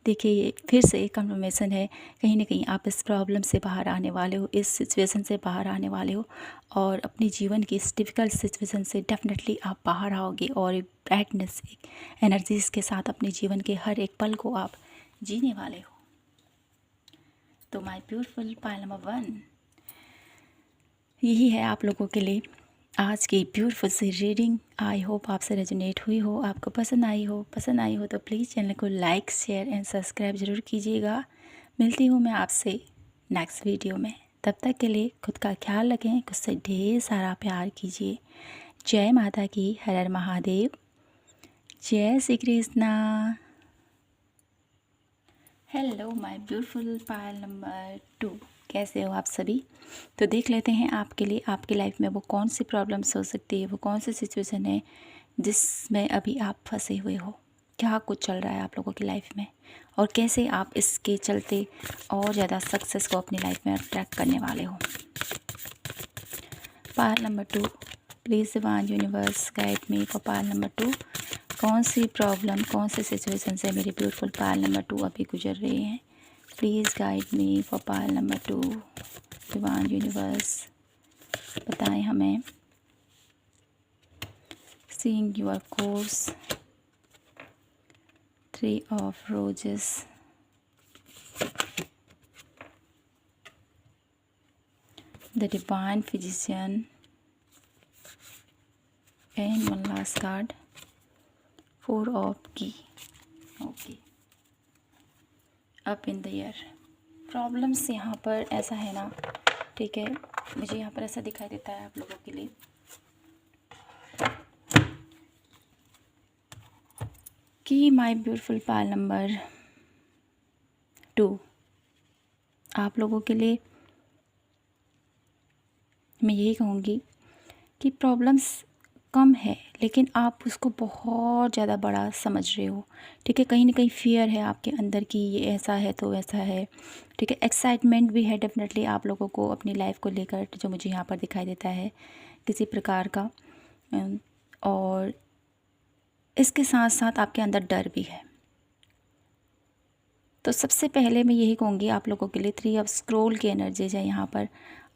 देखिए ये फिर से एक कन्फर्मेशन है, कहीं ना कहीं आप इस प्रॉब्लम से बाहर आने वाले हो, इस सिचुएशन से बाहर आने वाले हो, और अपने जीवन की इस डिफ़िकल्ट सिचुएशन से डेफिनेटली आप बाहर आओगे और एक ब्राइटनेस, एक एनर्जीज के साथ अपने जीवन के हर एक पल को आप जीने वाले हो। तो माय ब्यूटीफुल पायल नंबर 1, यही है आप लोगों के लिए आज की ब्यूटीफुल सी रीडिंग। आई होप आपसे रेजोनेट हुई हो, आपको पसंद आई हो तो प्लीज़ चैनल को लाइक, शेयर एंड सब्सक्राइब ज़रूर कीजिएगा। मिलती हूँ मैं आपसे नेक्स्ट वीडियो में, तब तक के लिए खुद का ख्याल रखें, खुद से ढेर सारा प्यार कीजिए। जय माता की, हर हर महादेव, जय Shri Krishna. Hello my beautiful pile number 2, कैसे हो आप सभी? तो देख लेते हैं आपके लिए आपकी लाइफ में वो कौन सी प्रॉब्लम्स हो सकती है, वो कौन सी सिचुएशन है जिसमें अभी आप फंसे हुए हो, क्या कुछ चल रहा है आप लोगों की लाइफ में, और कैसे आप इसके चलते और ज़्यादा सक्सेस को अपनी लाइफ में अट्रैक्ट करने वाले हो। पायल number 2, please divine universe guide me for pile number 2। कौन सी प्रॉब्लम, कौन सी सिचुएशन से मेरी ब्यूटीफुल पायल नंबर 2 अभी गुजर रही हैं? Please guide me for pile number 2। Divine universe बताएं हमें। Seeing your course, 3 of roses, the divine physician, and one last card, 4 of keys. Okay, up in the air. Problems यहाँ पर ऐसा है ना, ठीक है, मुझे यहाँ पर ऐसा दिखाई देता है आप लोगों के लिए कि माय ब्यूटीफुल पायल नंबर 2 आप लोगों के लिए मैं यही कहूँगी कि प्रॉब्लम्स कम है, लेकिन आप उसको बहुत ज़्यादा बड़ा समझ रहे हो, ठीक है। कहीं ना कहीं फियर है आपके अंदर कि ये ऐसा है तो वैसा है, ठीक है। एक्साइटमेंट भी है डेफिनेटली आप लोगों को अपनी लाइफ को लेकर, जो मुझे यहाँ पर दिखाई देता है किसी प्रकार का, और इसके साथ साथ आपके अंदर डर भी है। तो सबसे पहले मैं यही कहूँगी आप लोगों के लिए 3 ऑफ स्क्रोल की एनर्जीज है यहाँ पर।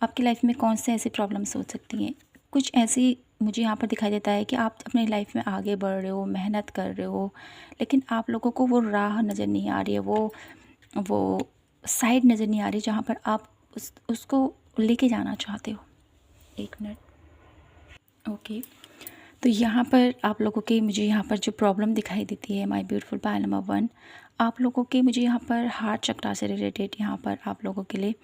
आपकी लाइफ में कौन से ऐसी प्रॉब्लम्स हो सकती हैं? कुछ ऐसी मुझे यहाँ पर दिखाई देता है कि आप अपनी लाइफ में आगे बढ़ रहे हो, मेहनत कर रहे हो, लेकिन आप लोगों को वो राह नज़र नहीं आ रही है, वो साइड नज़र नहीं आ रही जहाँ पर आप उसको लेके जाना चाहते हो। 1 मिनट, ओके। तो यहाँ पर आप लोगों के मुझे यहाँ पर जो प्रॉब्लम दिखाई देती है माय ब्यूटीफुल पायल नंबर 1, आप लोगों के मुझे यहाँ पर हार्ट चक्रा से रिलेटेड यहाँ पर आप लोगों के लिए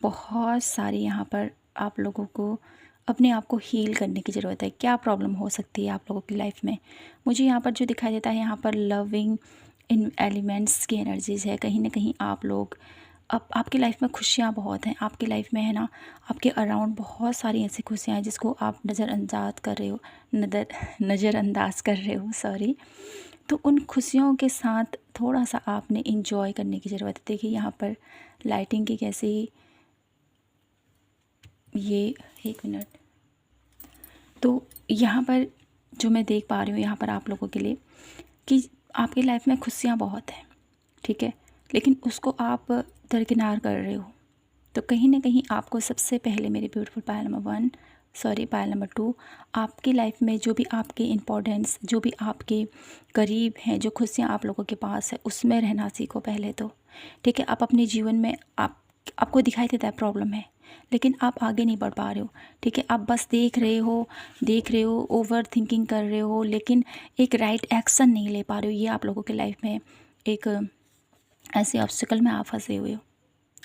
बहुत सारी यहाँ पर आप लोगों को अपने आप को हील करने की ज़रूरत है। क्या प्रॉब्लम हो सकती है आप लोगों की लाइफ में? मुझे यहाँ पर जो दिखाई देता है यहाँ पर लविंग इन एलिमेंट्स की एनर्जीज़ है। कहीं ना कहीं आप लोग अब आपकी लाइफ में खुशियाँ बहुत हैं, आपकी लाइफ में है ना, आपके अराउंड बहुत सारी ऐसी खुशियाँ हैं जिसको आप नज़रअंदाज कर रहे हो, नज़रअंदाज कर रहे हो, सॉरी। तो उन खुशियों के साथ थोड़ा सा आपने इंजॉय करने की ज़रूरत है। देखिए यहाँ पर लाइटिंग की कैसी, ये 1 मिनट। तो यहाँ पर जो मैं देख पा रही हूँ यहाँ पर आप लोगों के लिए कि आपकी लाइफ में खुशियाँ बहुत हैं, ठीक है, लेकिन उसको आप दरकिनार कर रहे हो। तो कहीं ना कहीं आपको सबसे पहले मेरे ब्यूटीफुल पायल नंबर 1, सॉरी पायल नंबर 2, आपकी लाइफ में जो भी आपके इम्पोर्टेंस, जो भी आपके करीब हैं, जो खुशियाँ आप लोगों के पास है, उसमें रहना सीखो पहले तो, ठीक है। आप अपने जीवन में आपको दिखाई देता है प्रॉब्लम है, लेकिन आप आगे नहीं बढ़ पा रहे हो, ठीक है। आप बस देख रहे हो, ओवर थिंकिंग कर रहे हो, लेकिन एक राइट एक्शन नहीं ले पा रहे हो। ये आप लोगों के लाइफ में एक ऐसे ऑब्स्टिकल में आप फंसे हुए हो।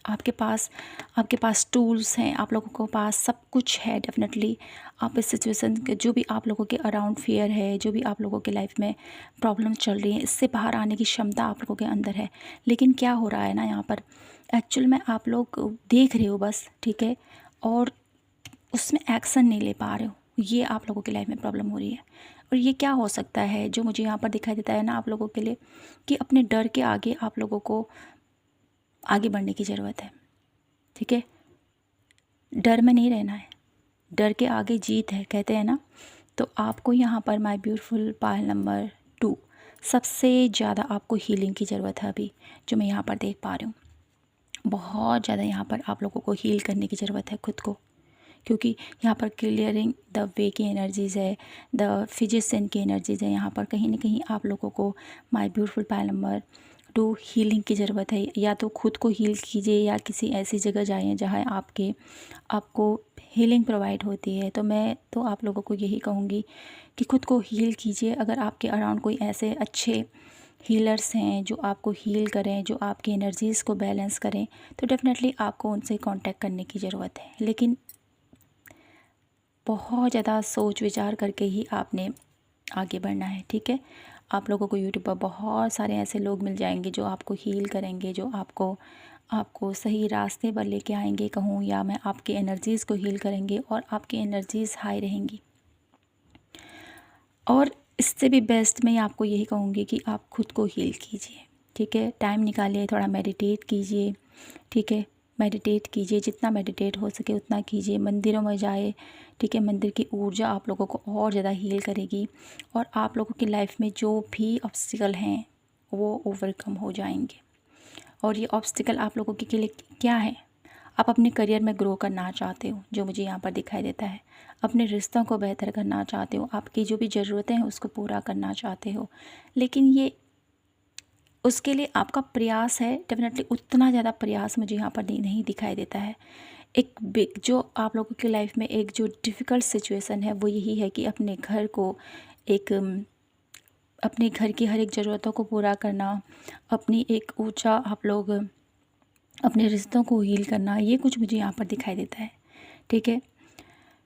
आपके पास टूल्स हैं, आप लोगों के पास सब कुछ है डेफिनेटली। आप इस सिचुएशन के जो भी आप लोगों के अराउंड फियर है, जो भी आप लोगों के लाइफ में प्रॉब्लम चल रही है, इससे बाहर आने की क्षमता आप लोगों के अंदर है। लेकिन क्या हो रहा है ना, यहाँ पर एक्चुअल में आप लोग देख रहे हो बस, ठीक है, और उसमें एक्शन नहीं ले पा रहे हो। ये आप लोगों की लाइफ में प्रॉब्लम हो रही है। और ये क्या हो सकता है जो मुझे यहाँ पर दिखाई देता है ना आप लोगों के लिए, कि अपने डर के आगे आप लोगों को आगे बढ़ने की ज़रूरत है, ठीक है। डर में नहीं रहना है, डर के आगे जीत है, कहते हैं ना। तो आपको यहाँ पर माय ब्यूटीफुल पायल नंबर 2, सबसे ज़्यादा आपको हीलिंग की ज़रूरत है अभी, जो मैं यहाँ पर देख पा रही हूँ। बहुत ज़्यादा यहाँ पर आप लोगों को हील करने की ज़रूरत है खुद को, क्योंकि यहाँ पर क्लियरिंग द वे की एनर्जीज़ है, द फिजिशियन की एनर्जीज़ है। यहाँ पर कहीं ना कहीं आप लोगों को my beautiful pile number 2 healing की ज़रूरत है। या तो खुद को हील कीजिए या किसी ऐसी जगह जाइए जहाँ आपको हीलिंग प्रोवाइड होती है। तो मैं तो आप लोगों को यही कहूँगी कि खुद को हील कीजिए। अगर आपके अराउंड कोई ऐसे अच्छे हीलर्स हैं जो आपको हील करें, जो आपकी एनर्जीज़ को बैलेंस करें, तो डेफ़िनेटली आपको उनसे कांटेक्ट करने की ज़रूरत है। लेकिन बहुत ज़्यादा सोच विचार करके ही आपने आगे बढ़ना है, ठीक है। आप लोगों को यूट्यूब पर बहुत सारे ऐसे लोग मिल जाएंगे जो आपको हील करेंगे, जो आपको सही रास्ते पर लेके आएंगे कहूँ, या मैं आपकी एनर्जीज़ को हील करेंगे और आपकी एनर्जीज़ हाई रहेंगी। और इससे भी बेस्ट मैं आपको यही कहूँगी कि आप खुद को हील कीजिए, ठीक है। टाइम निकालिए, थोड़ा मेडिटेट कीजिए, ठीक है। मेडिटेट कीजिए, जितना मेडिटेट हो सके उतना कीजिए। मंदिरों में जाए, ठीक है। मंदिर की ऊर्जा आप लोगों को और ज़्यादा हील करेगी और आप लोगों की लाइफ में जो भी ऑब्स्टिकल हैं वो ओवरकम हो जाएंगे। और ये ऑब्स्टिकल आप लोगों के लिए क्या है? आप अपने करियर में ग्रो करना चाहते हो, जो मुझे यहाँ पर दिखाई देता है। अपने रिश्तों को बेहतर करना चाहते हो, आपकी जो भी ज़रूरतें हैं उसको पूरा करना चाहते हो। लेकिन ये उसके लिए आपका प्रयास है, डेफिनेटली उतना ज़्यादा प्रयास मुझे यहाँ पर नहीं दिखाई देता है। एक बिग जो आप लोगों की लाइफ में एक जो डिफ़िकल्ट सिचुएशन है वो यही है कि अपने घर को एक अपने घर की हर एक ज़रूरतों को पूरा करना, अपनी एक ऊंचा आप लोग अपने रिश्तों को हील करना, ये कुछ मुझे यहाँ पर दिखाई देता है, ठीक है।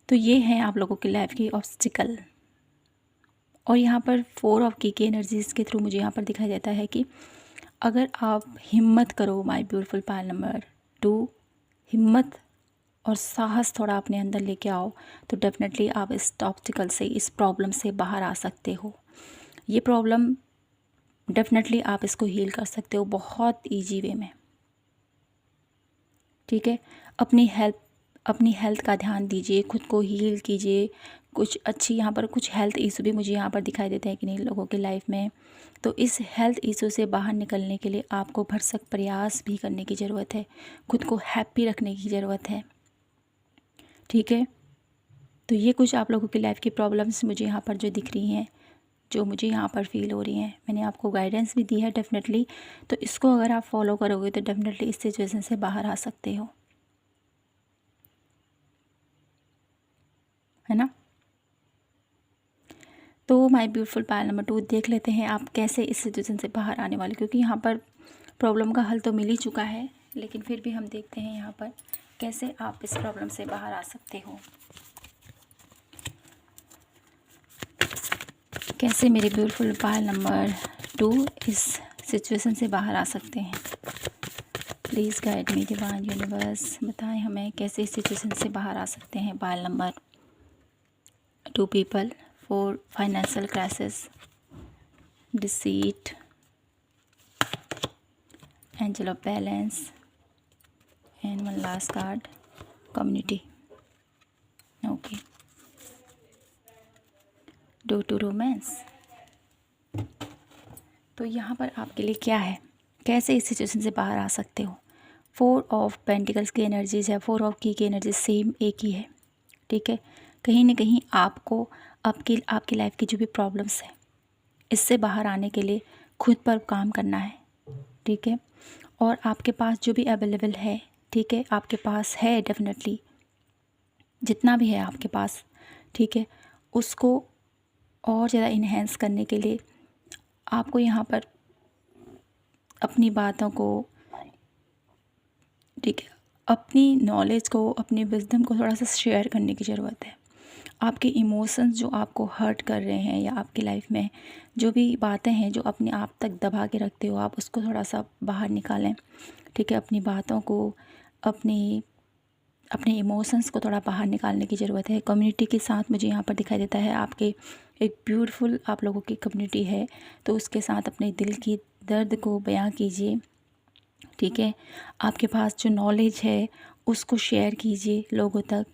तो ये हैं आप लोगों की लाइफ की ऑब्स्टिकल। और यहाँ पर 4 ऑफ की एनर्जीज़ के थ्रू मुझे यहाँ पर दिखाई देता है कि अगर आप हिम्मत करो, माय ब्यूटीफुल पायल नंबर 2, हिम्मत और साहस थोड़ा अपने अंदर लेके आओ, तो डेफिनेटली आप इस ऑब्स्टिकल से, इस प्रॉब्लम से बाहर आ सकते हो। ये प्रॉब्लम डेफिनेटली आप इसको हील कर सकते हो बहुत ईजी वे में, ठीक है। अपनी हेल्थ का ध्यान दीजिए, खुद को हील कीजिए। कुछ अच्छी यहाँ पर कुछ हेल्थ इशू भी मुझे यहाँ पर दिखाई देते हैं कि नहीं लोगों के लाइफ में। तो इस हेल्थ इशू से बाहर निकलने के लिए आपको भरसक प्रयास भी करने की ज़रूरत है, खुद को हैप्पी रखने की ज़रूरत है, ठीक है। तो ये कुछ आप लोगों की लाइफ की प्रॉब्लम्स मुझे यहाँ पर जो दिख रही हैं, जो मुझे यहाँ पर फील हो रही हैं, मैंने आपको गाइडेंस भी दी है डेफिनेटली। तो इसको अगर आप फॉलो करोगे तो डेफिनेटली इस सिचुएशन से बाहर आ सकते हो, है ना। तो माय ब्यूटीफुल पायल नंबर 2 देख लेते हैं आप कैसे इस सिचुएशन से बाहर आने वाले, क्योंकि यहाँ पर प्रॉब्लम का हल तो मिल ही चुका है, लेकिन फिर भी हम देखते हैं यहाँ पर कैसे आप इस प्रॉब्लम से बाहर आ सकते हो, कैसे मेरे ब्यूटीफुल पायल नंबर 2 इस सिचुएशन से बाहर आ सकते हैं। Please guide me divine universe, बताएं हमें कैसे इस सिचुएशन से बाहर आ सकते हैं। Pile number 2 people, 4 financial crisis, deceit, angel of balance, and one last card community. Okay, due to romance. तो यहाँ पर आपके लिए क्या है, कैसे इस सिचुएशन से बाहर आ सकते हो। 4 ऑफ पेंटिकल्स की एनर्जीज है, 4 ऑफ की एनर्जी सेम एक ही है, ठीक है। कहीं ना कहीं आपको आपकी लाइफ की जो भी प्रॉब्लम्स है इससे बाहर आने के लिए खुद पर काम करना है, ठीक है। और आपके पास जो भी अवेलेबल है, ठीक है, आपके पास है डेफिनेटली जितना भी है आपके पास, ठीक है, उसको और ज़्यादा इन्हेंस करने के लिए आपको यहाँ पर अपनी बातों को, ठीक है, अपनी नॉलेज को, अपनी विजडम को थोड़ा सा शेयर करने की ज़रूरत है। आपके इमोशंस जो आपको हर्ट कर रहे हैं या आपकी लाइफ में जो भी बातें हैं जो अपने आप तक दबा के रखते हो, आप उसको थोड़ा सा बाहर निकालें, ठीक है। अपनी बातों को, अपनी अपने इमोशंस को थोड़ा बाहर निकालने की ज़रूरत है। कम्युनिटी के साथ मुझे यहाँ पर दिखाई देता है आपके एक ब्यूटीफुल आप लोगों की कम्युनिटी है, तो उसके साथ अपने दिल की दर्द को बयां कीजिए, ठीक है। आपके पास जो नॉलेज है उसको शेयर कीजिए लोगों तक,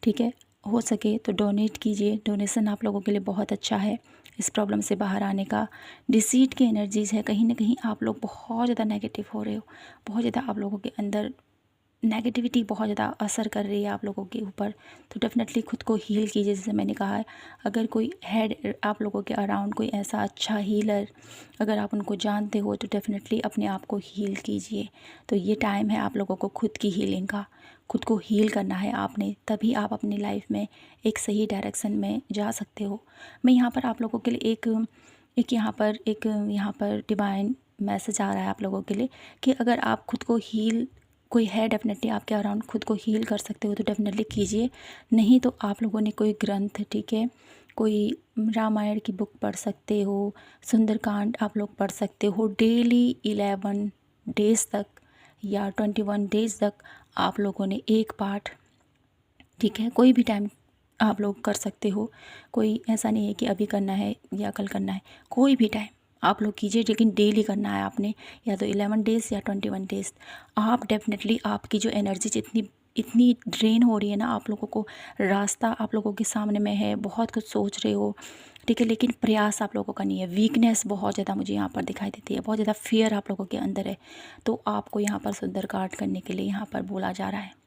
ठीक है। हो सके तो डोनेट कीजिए, डोनेशन आप लोगों के लिए बहुत अच्छा है इस प्रॉब्लम से बाहर आने का। डिसीट की एनर्जीज़ है, कहीं ना कहीं आप लोग बहुत ज़्यादा नेगेटिव हो रहे हो, बहुत ज़्यादा आप लोगों के अंदर नेगेटिविटी बहुत ज़्यादा असर कर रही है आप लोगों के ऊपर। तो डेफ़िनेटली खुद को हील कीजिए। जैसे मैंने कहा है, अगर कोई है आप लोगों के अराउंड कोई ऐसा अच्छा हीलर, अगर आप उनको जानते हो तो डेफ़िनेटली अपने आप को हील कीजिए। तो ये टाइम है आप लोगों को खुद की हीलिंग का, खुद को हील करना है आपने, तभी आप अपनी लाइफ में एक सही डायरेक्शन में जा सकते हो। मैं यहाँ पर आप लोगों के लिए एक यहाँ पर डिवाइन मैसेज आ रहा है आप लोगों के लिए कि अगर आप खुद को हील, कोई है डेफ़िनेटली आपके अराउंड खुद को हील कर सकते हो तो डेफ़िनेटली कीजिए। नहीं तो आप लोगों ने कोई ग्रंथ, ठीक है, कोई रामायण की बुक पढ़ सकते हो, सुंदरकांड आप लोग पढ़ सकते हो। डेली 11 डेज़ तक या 21 डेज़ तक आप लोगों ने एक पाठ, ठीक है, कोई भी टाइम आप लोग कर सकते हो। कोई ऐसा नहीं है कि अभी करना है या कल करना है, कोई भी टाइम आप लोग कीजिए, लेकिन डेली करना है आपने, या तो 11 डेज़ या 21 डेज़। आप डेफिनेटली आपकी जो एनर्जी इतनी इतनी ड्रेन हो रही है ना, आप लोगों को रास्ता आप लोगों के सामने में है, बहुत कुछ सोच रहे हो, ठीक है, लेकिन प्रयास आप लोगों का नहीं है। वीकनेस बहुत ज़्यादा मुझे यहाँ पर दिखाई देती है, बहुत ज़्यादा फियर आप लोगों के अंदर है। तो आपको यहाँ पर सुंदरकांड करने के लिए यहाँ पर बोला जा रहा है,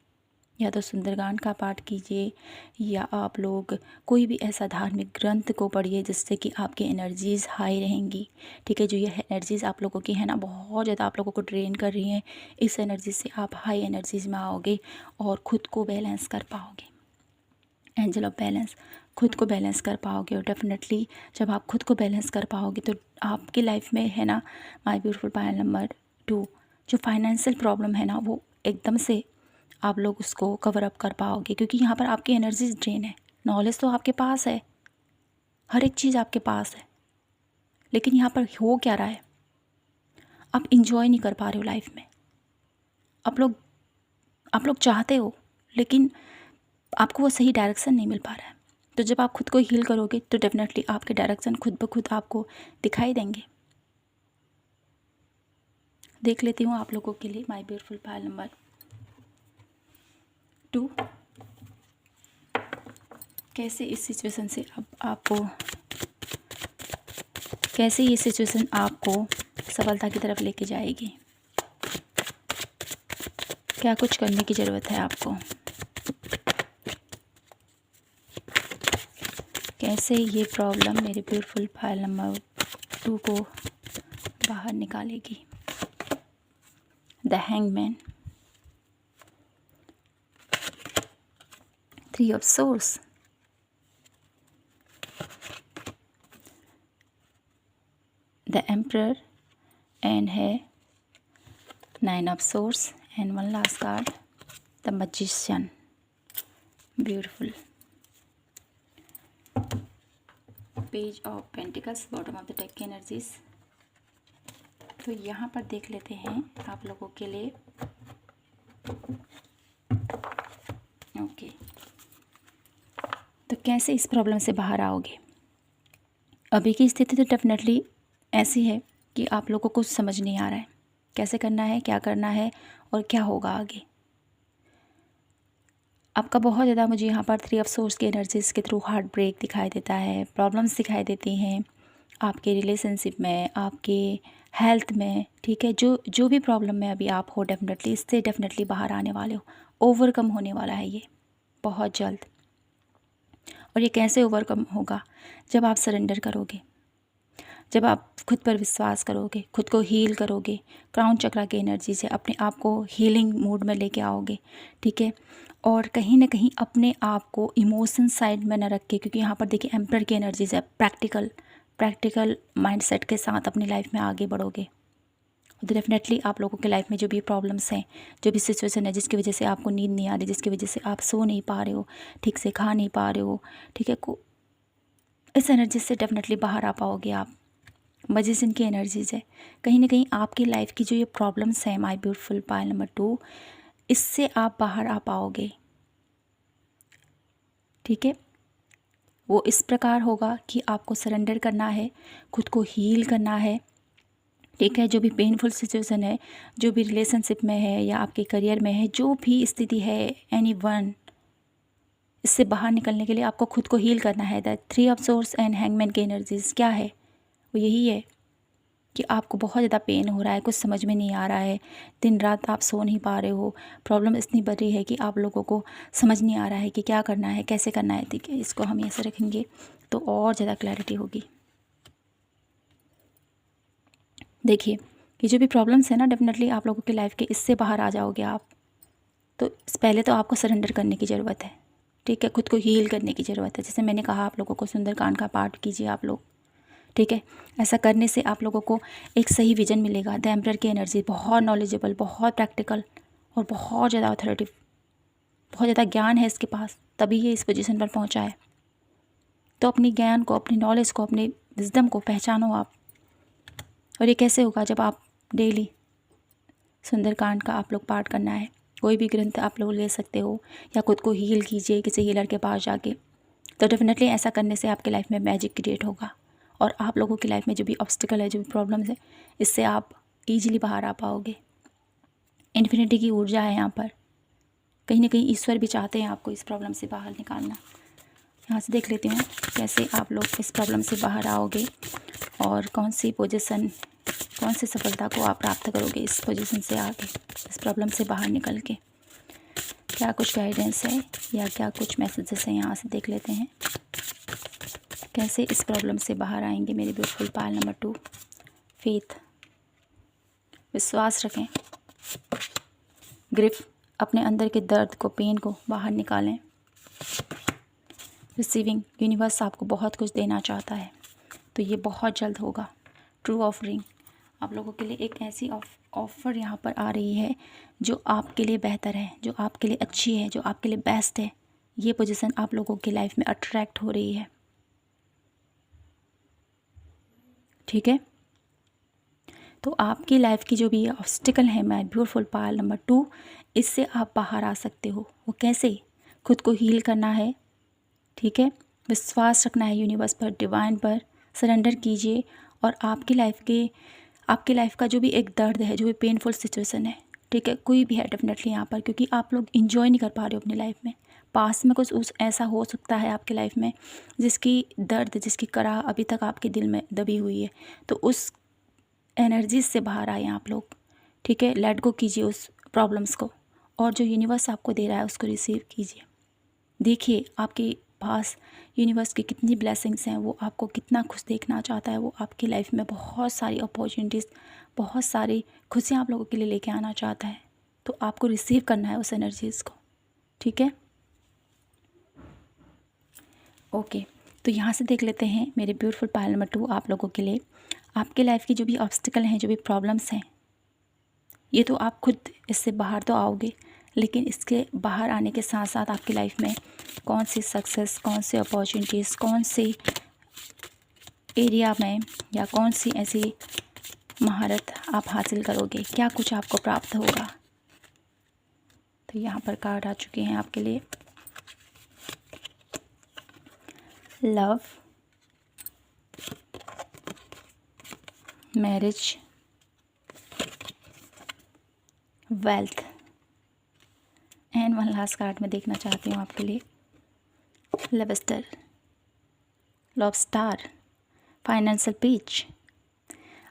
या तो सुंदरकांड का पाठ कीजिए, या आप लोग कोई भी ऐसा धार्मिक ग्रंथ को पढ़िए जिससे कि आपकी एनर्जीज़ हाई रहेंगी, ठीक है। जो ये एनर्जीज़ आप लोगों की है ना, बहुत ज़्यादा आप लोगों को ड्रेन कर रही हैं, इस एनर्जी से आप हाई एनर्जीज़ में आओगे और ख़ुद को बैलेंस कर पाओगे। एंजल ऑफ बैलेंस, खुद को बैलेंस कर पाओगे। और डेफिनेटली जब आप खुद को बैलेंस कर पाओगे तो आपकी लाइफ में है ना, माय ब्यूटीफुल पायल नंबर 2, जो फाइनेंशियल प्रॉब्लम है ना, वो एकदम से आप लोग उसको कवर अप कर पाओगे, क्योंकि यहाँ पर आपकी एनर्जी ड्रेन है। नॉलेज तो आपके पास है, हर एक चीज़ आपके पास है, लेकिन यहाँ पर हो क्या रहा है, आप इंजॉय नहीं कर पा रहे हो लाइफ में। आप लोग चाहते हो, लेकिन आपको वो सही डायरेक्शन नहीं मिल पा रहा है। तो जब आप खुद को हील करोगे तो डेफिनेटली आपके डायरेक्शन खुद ब खुद आपको दिखाई देंगे। देख लेती हूँ आप लोगों के लिए माय ब्यूटीफुल पायल नंबर 2, कैसे इस सिचुएशन से अब आपको, कैसे ये सिचुएशन आपको सफलता की तरफ लेके जाएगी, क्या कुछ करने की ज़रूरत है आपको, कैसे ये प्रॉब्लम मेरे ब्यूटीफुल फाइल नंबर 2 को बाहर निकालेगी। The hangman, 3 of source, the emperor, and है 9 of source, and one last card, the magician. Beautiful. Page of pentacles, bottom of the deck की एनर्जीज। तो यहाँ पर देख लेते हैं आप लोगों के लिए। ओके, तो कैसे इस प्रॉब्लम से बाहर आओगे। अभी की स्थिति तो डेफिनेटली ऐसी है कि आप लोगों को कुछ समझ नहीं आ रहा है कैसे करना है, क्या करना है और क्या होगा आगे। आपका बहुत ज़्यादा मुझे यहाँ पर 3 ऑफ सोर्स की एनर्जीज़ के थ्रू हार्ट ब्रेक दिखाई देता है, प्रॉब्लम्स दिखाई देती हैं आपके रिलेशनशिप में, आपके हेल्थ में, ठीक है। जो भी प्रॉब्लम में अभी आप हो, डेफिनेटली इससे डेफिनेटली बाहर आने वाले हो, ओवरकम होने वाला है ये बहुत जल्द। और ये कैसे ओवरकम होगा, जब आप सरेंडर करोगे, जब आप खुद पर विश्वास करोगे, खुद को हील करोगे, क्राउन चक्रा की एनर्जी से अपने आप को हीलिंग मूड में लेके आओगे, ठीक है। और कहीं ना कहीं अपने आप को इमोशन साइड में न रख के, क्योंकि यहाँ पर देखिए एम्परर की एनर्जी से प्रैक्टिकल माइंडसेट के साथ अपनी लाइफ में आगे बढ़ोगे। तो डेफिनेटली आप लोगों के लाइफ में जो भी प्रॉब्लम्स हैं, जो भी सिचुएशन है जिसकी वजह से आपको नींद नहीं आ रही, जिसकी वजह से आप सो नहीं पा रहे हो, ठीक से खा नहीं पा रहे हो, ठीक है, इस एनर्जी से डेफिनेटली बाहर आ पाओगे आप। मैजिशियन की एनर्जीज़ है। कहीं ना कहीं आपकी लाइफ की जो ये प्रॉब्लम्स हैं माय ब्यूटीफुल पायल नंबर 2, इससे आप बाहर आ पाओगे। ठीक है, वो इस प्रकार होगा कि आपको सरेंडर करना है, खुद को हील करना है। ठीक है, जो भी पेनफुल सिचुएशन है, जो भी रिलेशनशिप में है या आपके करियर में है, जो भी स्थिति है, एनीवन, इससे बाहर निकलने के लिए आपको खुद को हील करना है। That 3 of source and hangman की एनर्जीज क्या है, वो यही है कि आपको बहुत ज़्यादा पेन हो रहा है, कुछ समझ में नहीं आ रहा है, दिन रात आप सो नहीं पा रहे हो, प्रॉब्लम इतनी बढ़ रही है कि आप लोगों को समझ नहीं आ रहा है कि क्या करना है, कैसे करना है। ठीक है, इसको हम ऐसे रखेंगे तो और ज़्यादा क्लैरिटी होगी। देखिए, ये जो भी प्रॉब्लम्स है ना, डेफिनेटली आप लोगों की लाइफ के, इससे बाहर आ जाओगे आप। तो पहले तो आपको सरेंडर करने की ज़रूरत है। ठीक है, खुद को हील करने की ज़रूरत है। जैसे मैंने कहा, आप लोगों को सुंदरकांड का पाठ कीजिए आप लोग। ठीक है, ऐसा करने से आप लोगों को एक सही विजन मिलेगा। द एम्परर की एनर्जी बहुत नॉलेजेबल, बहुत प्रैक्टिकल और बहुत ज़्यादा अथॉरिटी, बहुत ज़्यादा ज्ञान है इसके पास, तभी ये इस पोजीशन पर पहुंचा है। तो अपने ज्ञान को, अपनी नॉलेज को, अपने विजडम को पहचानो आप। और ये कैसे होगा, जब आप डेली सुंदरकांड का आप लोग पाठ करना है। कोई भी ग्रंथ आप लोग ले सकते हो या खुद को हील कीजिए किसी हीलर के पास जाके। तो डेफिनेटली ऐसा करने से आपके लाइफ में मैजिक क्रिएट होगा और आप लोगों की लाइफ में जो भी ऑब्स्टिकल है, जो भी प्रॉब्लम्स है, इससे आप ईजिली बाहर आ पाओगे। इन्फिनिटी की ऊर्जा है यहाँ पर। कहीं ना कहीं ईश्वर भी चाहते हैं आपको इस प्रॉब्लम से बाहर निकालना। यहाँ से देख लेती हूँ कैसे आप लोग इस प्रॉब्लम से बाहर आओगे और कौन सी पोजीशन, कौन सी सफलता को आप प्राप्त करोगे इस पोजीशन से आगे, इस प्रॉब्लम से बाहर निकल के। क्या कुछ गाइडेंस है या क्या कुछ मैसेजेस हैं, यहाँ से देख लेते हैं कैसे इस प्रॉब्लम से बाहर आएंगे मेरे ब्यूटीफुल पायल नंबर 2। फेथ, विश्वास रखें, ग्रिफ, अपने अंदर के दर्द को, पेन को बाहर निकालें। रिसीविंग, यूनिवर्स आपको बहुत कुछ देना चाहता है, तो ये बहुत जल्द होगा। ट्रू ऑफरिंग, आप लोगों के लिए एक ऐसी ऑफ़र यहाँ पर आ रही है जो आपके लिए बेहतर है, जो आपके लिए अच्छी है, जो आपके लिए बेस्ट है। ये पोजीशन आप लोगों की लाइफ में अट्रैक्ट हो रही है। ठीक है, तो आपकी लाइफ की जो भी ऑब्स्टिकल है माय ब्यूटीफुल पायल नंबर 2, इससे आप बाहर आ सकते हो। वो कैसे, खुद को हील करना है। ठीक है, विश्वास रखना है यूनिवर्स पर, डिवाइन पर, सरेंडर कीजिए और आपकी लाइफ का जो भी एक दर्द है, जो भी पेनफुल सिचुएशन है, ठीक है, कोई भी है डेफिनेटली यहाँ पर, क्योंकि आप लोग इंजॉय नहीं कर पा रहे हो अपनी लाइफ में। पास में कुछ ऐसा हो सकता है आपकी लाइफ में जिसकी दर्द, जिसकी कराह अभी तक आपके दिल में दबी हुई है, तो उस एनर्जी से बाहर आए आप लोग। ठीक है, लेट गो कीजिए उस प्रॉब्लम्स को और जो यूनिवर्स आपको दे रहा है उसको रिसीव कीजिए। देखिए आपके पास यूनिवर्स की कितनी ब्लेसिंग्स हैं, वो आपको कितना खुश देखना चाहता है। वो आपकी लाइफ में बहुत सारी अपॉर्चुनिटीज़, बहुत सारी खुशियाँ आप लोगों के लिए लेके आना चाहता है, तो आपको रिसीव करना है उस एनर्जीज़ को। ठीक है, ओके, तो यहाँ से देख लेते हैं मेरे ब्यूटीफुल पायल नंबर 2 आप लोगों के लिए। आपके लाइफ की जो भी ऑब्स्टिकल हैं, जो भी प्रॉब्लम्स हैं, ये तो आप खुद इससे बाहर तो आओगे, लेकिन इसके बाहर आने के साथ साथ आपकी लाइफ में कौन सी सक्सेस, कौन सी अपॉर्चुनिटीज़, कौन सी एरिया में या कौन सी ऐसी महारत आप हासिल करोगे, क्या कुछ आपको प्राप्त होगा। तो यहाँ पर कार्ड आ चुके हैं आपके लिए। Love, marriage, wealth and one last card मैं देखना चाहती हूँ आपके लिए, लवस्टर, लव स्टार, फाइनेंशियल पीच।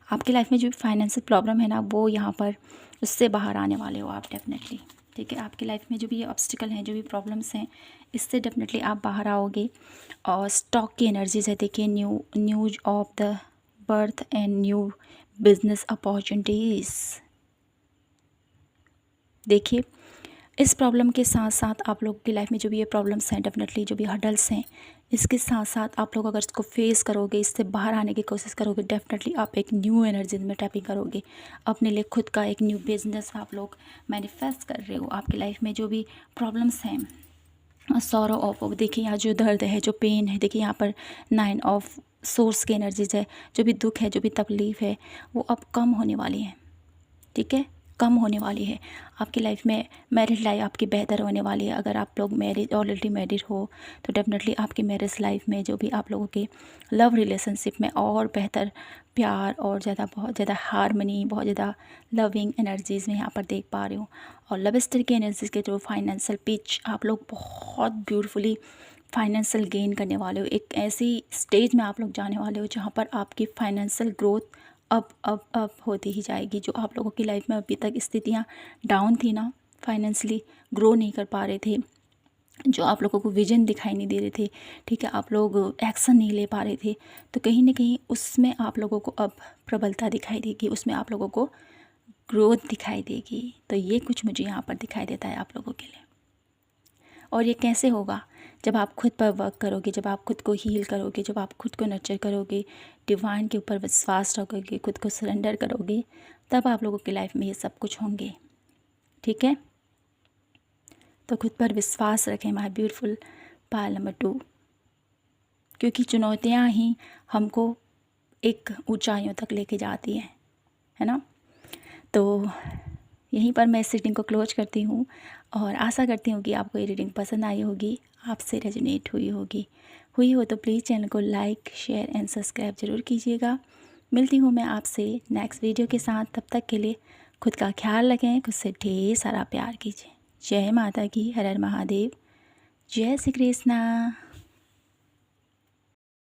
आपकी लाइफ में जो फाइनेंशियल प्रॉब्लम है ना, वो यहाँ पर उससे बाहर आने वाले हो आप डेफिनेटली। ठीक है, आपकी लाइफ में जो भी ये ऑब्स्टिकल हैं, जो भी प्रॉब्लम्स हैं, इससे डेफिनेटली आप बाहर आओगे। और स्टॉक की एनर्जीज है, देखिए, news of the birth and new business opportunities. देखिए, इस प्रॉब्लम के साथ साथ आप लोगों की लाइफ में जो भी ये प्रॉब्लम्स हैं, डेफिनेटली जो भी हर्डल्स हैं, इसके साथ साथ आप लोग अगर इसको फेस करोगे, इससे बाहर आने की कोशिश करोगे, डेफिनेटली आप एक न्यू एनर्जी में टैपिंग करोगे। अपने लिए खुद का एक न्यू बिजनेस आप लोग मैनिफेस्ट कर रहे हो। आपकी लाइफ में जो भी प्रॉब्लम्स हैं, सॉरो ऑफ, देखिए यहाँ जो दर्द है, जो पेन है, देखिए यहाँ पर 9 ऑफ सोर्स की एनर्जीज़ है, जो भी दुख है, जो भी तकलीफ़ है, वो अब कम होने वाली है। ठीक है, कम होने वाली है। आपकी लाइफ में मैरिज लाइफ आपकी बेहतर होने वाली है। अगर आप लोग मैरिज ऑलरेडी मैरिड हो तो डेफिनेटली आपकी मैरिज लाइफ में जो भी आप लोगों के लव रिलेशनशिप में और बेहतर प्यार और ज़्यादा, बहुत ज़्यादा हारमनी, बहुत ज़्यादा लविंग एनर्जीज़ में यहाँ पर देख पा रही हूँ। और लव स्टर की एनर्जीज़ के थ्रू फाइनेंशियल पिच आप लोग बहुत ब्यूटीफुली फाइनेंशियल गेन करने वाले हो। एक ऐसी स्टेज में आप लोग जाने वाले हो जहाँ पर आपकी फाइनेंशियल ग्रोथ अब होती ही जाएगी। जो आप लोगों की लाइफ में अभी तक स्थितियाँ डाउन थी ना, फाइनेंशियली ग्रो नहीं कर पा रहे थे, जो आप लोगों को विजन दिखाई नहीं दे रहे थे, ठीक है, आप लोग एक्शन नहीं ले पा रहे थे, तो कहीं ना कहीं उसमें आप लोगों को अब प्रबलता दिखाई देगी, उसमें आप लोगों को ग्रोथ दिखाई देगी। तो ये कुछ मुझे यहाँ पर दिखाई देता है आप लोगों के लिए। और ये कैसे होगा? जब आप खुद पर वर्क करोगे, जब आप खुद को हील करोगे, जब आप खुद को नर्चर करोगे, डिवाइन के ऊपर विश्वास रखोगे, खुद को सरेंडर करोगे, तब आप लोगों की लाइफ में ये सब कुछ होंगे। ठीक है, तो खुद पर विश्वास रखें माय ब्यूटीफुल पायल नंबर 2, क्योंकि चुनौतियाँ ही हमको एक ऊंचाइयों तक लेके जाती हैं, है ना। तो यहीं पर मैं इस रीडिंग को क्लोज करती हूँ और आशा करती हूँ कि आपको ये रीडिंग पसंद आई होगी, आपसे रेजोनेट हुई हो तो प्लीज़ चैनल को लाइक, शेयर एंड सब्सक्राइब ज़रूर कीजिएगा। मिलती हूँ मैं आपसे नेक्स्ट वीडियो के साथ। तब तक के लिए खुद का ख्याल रखें, खुद से ढेर सारा प्यार कीजिए। जय माता की, हर हर महादेव, जय श्री कृष्णा।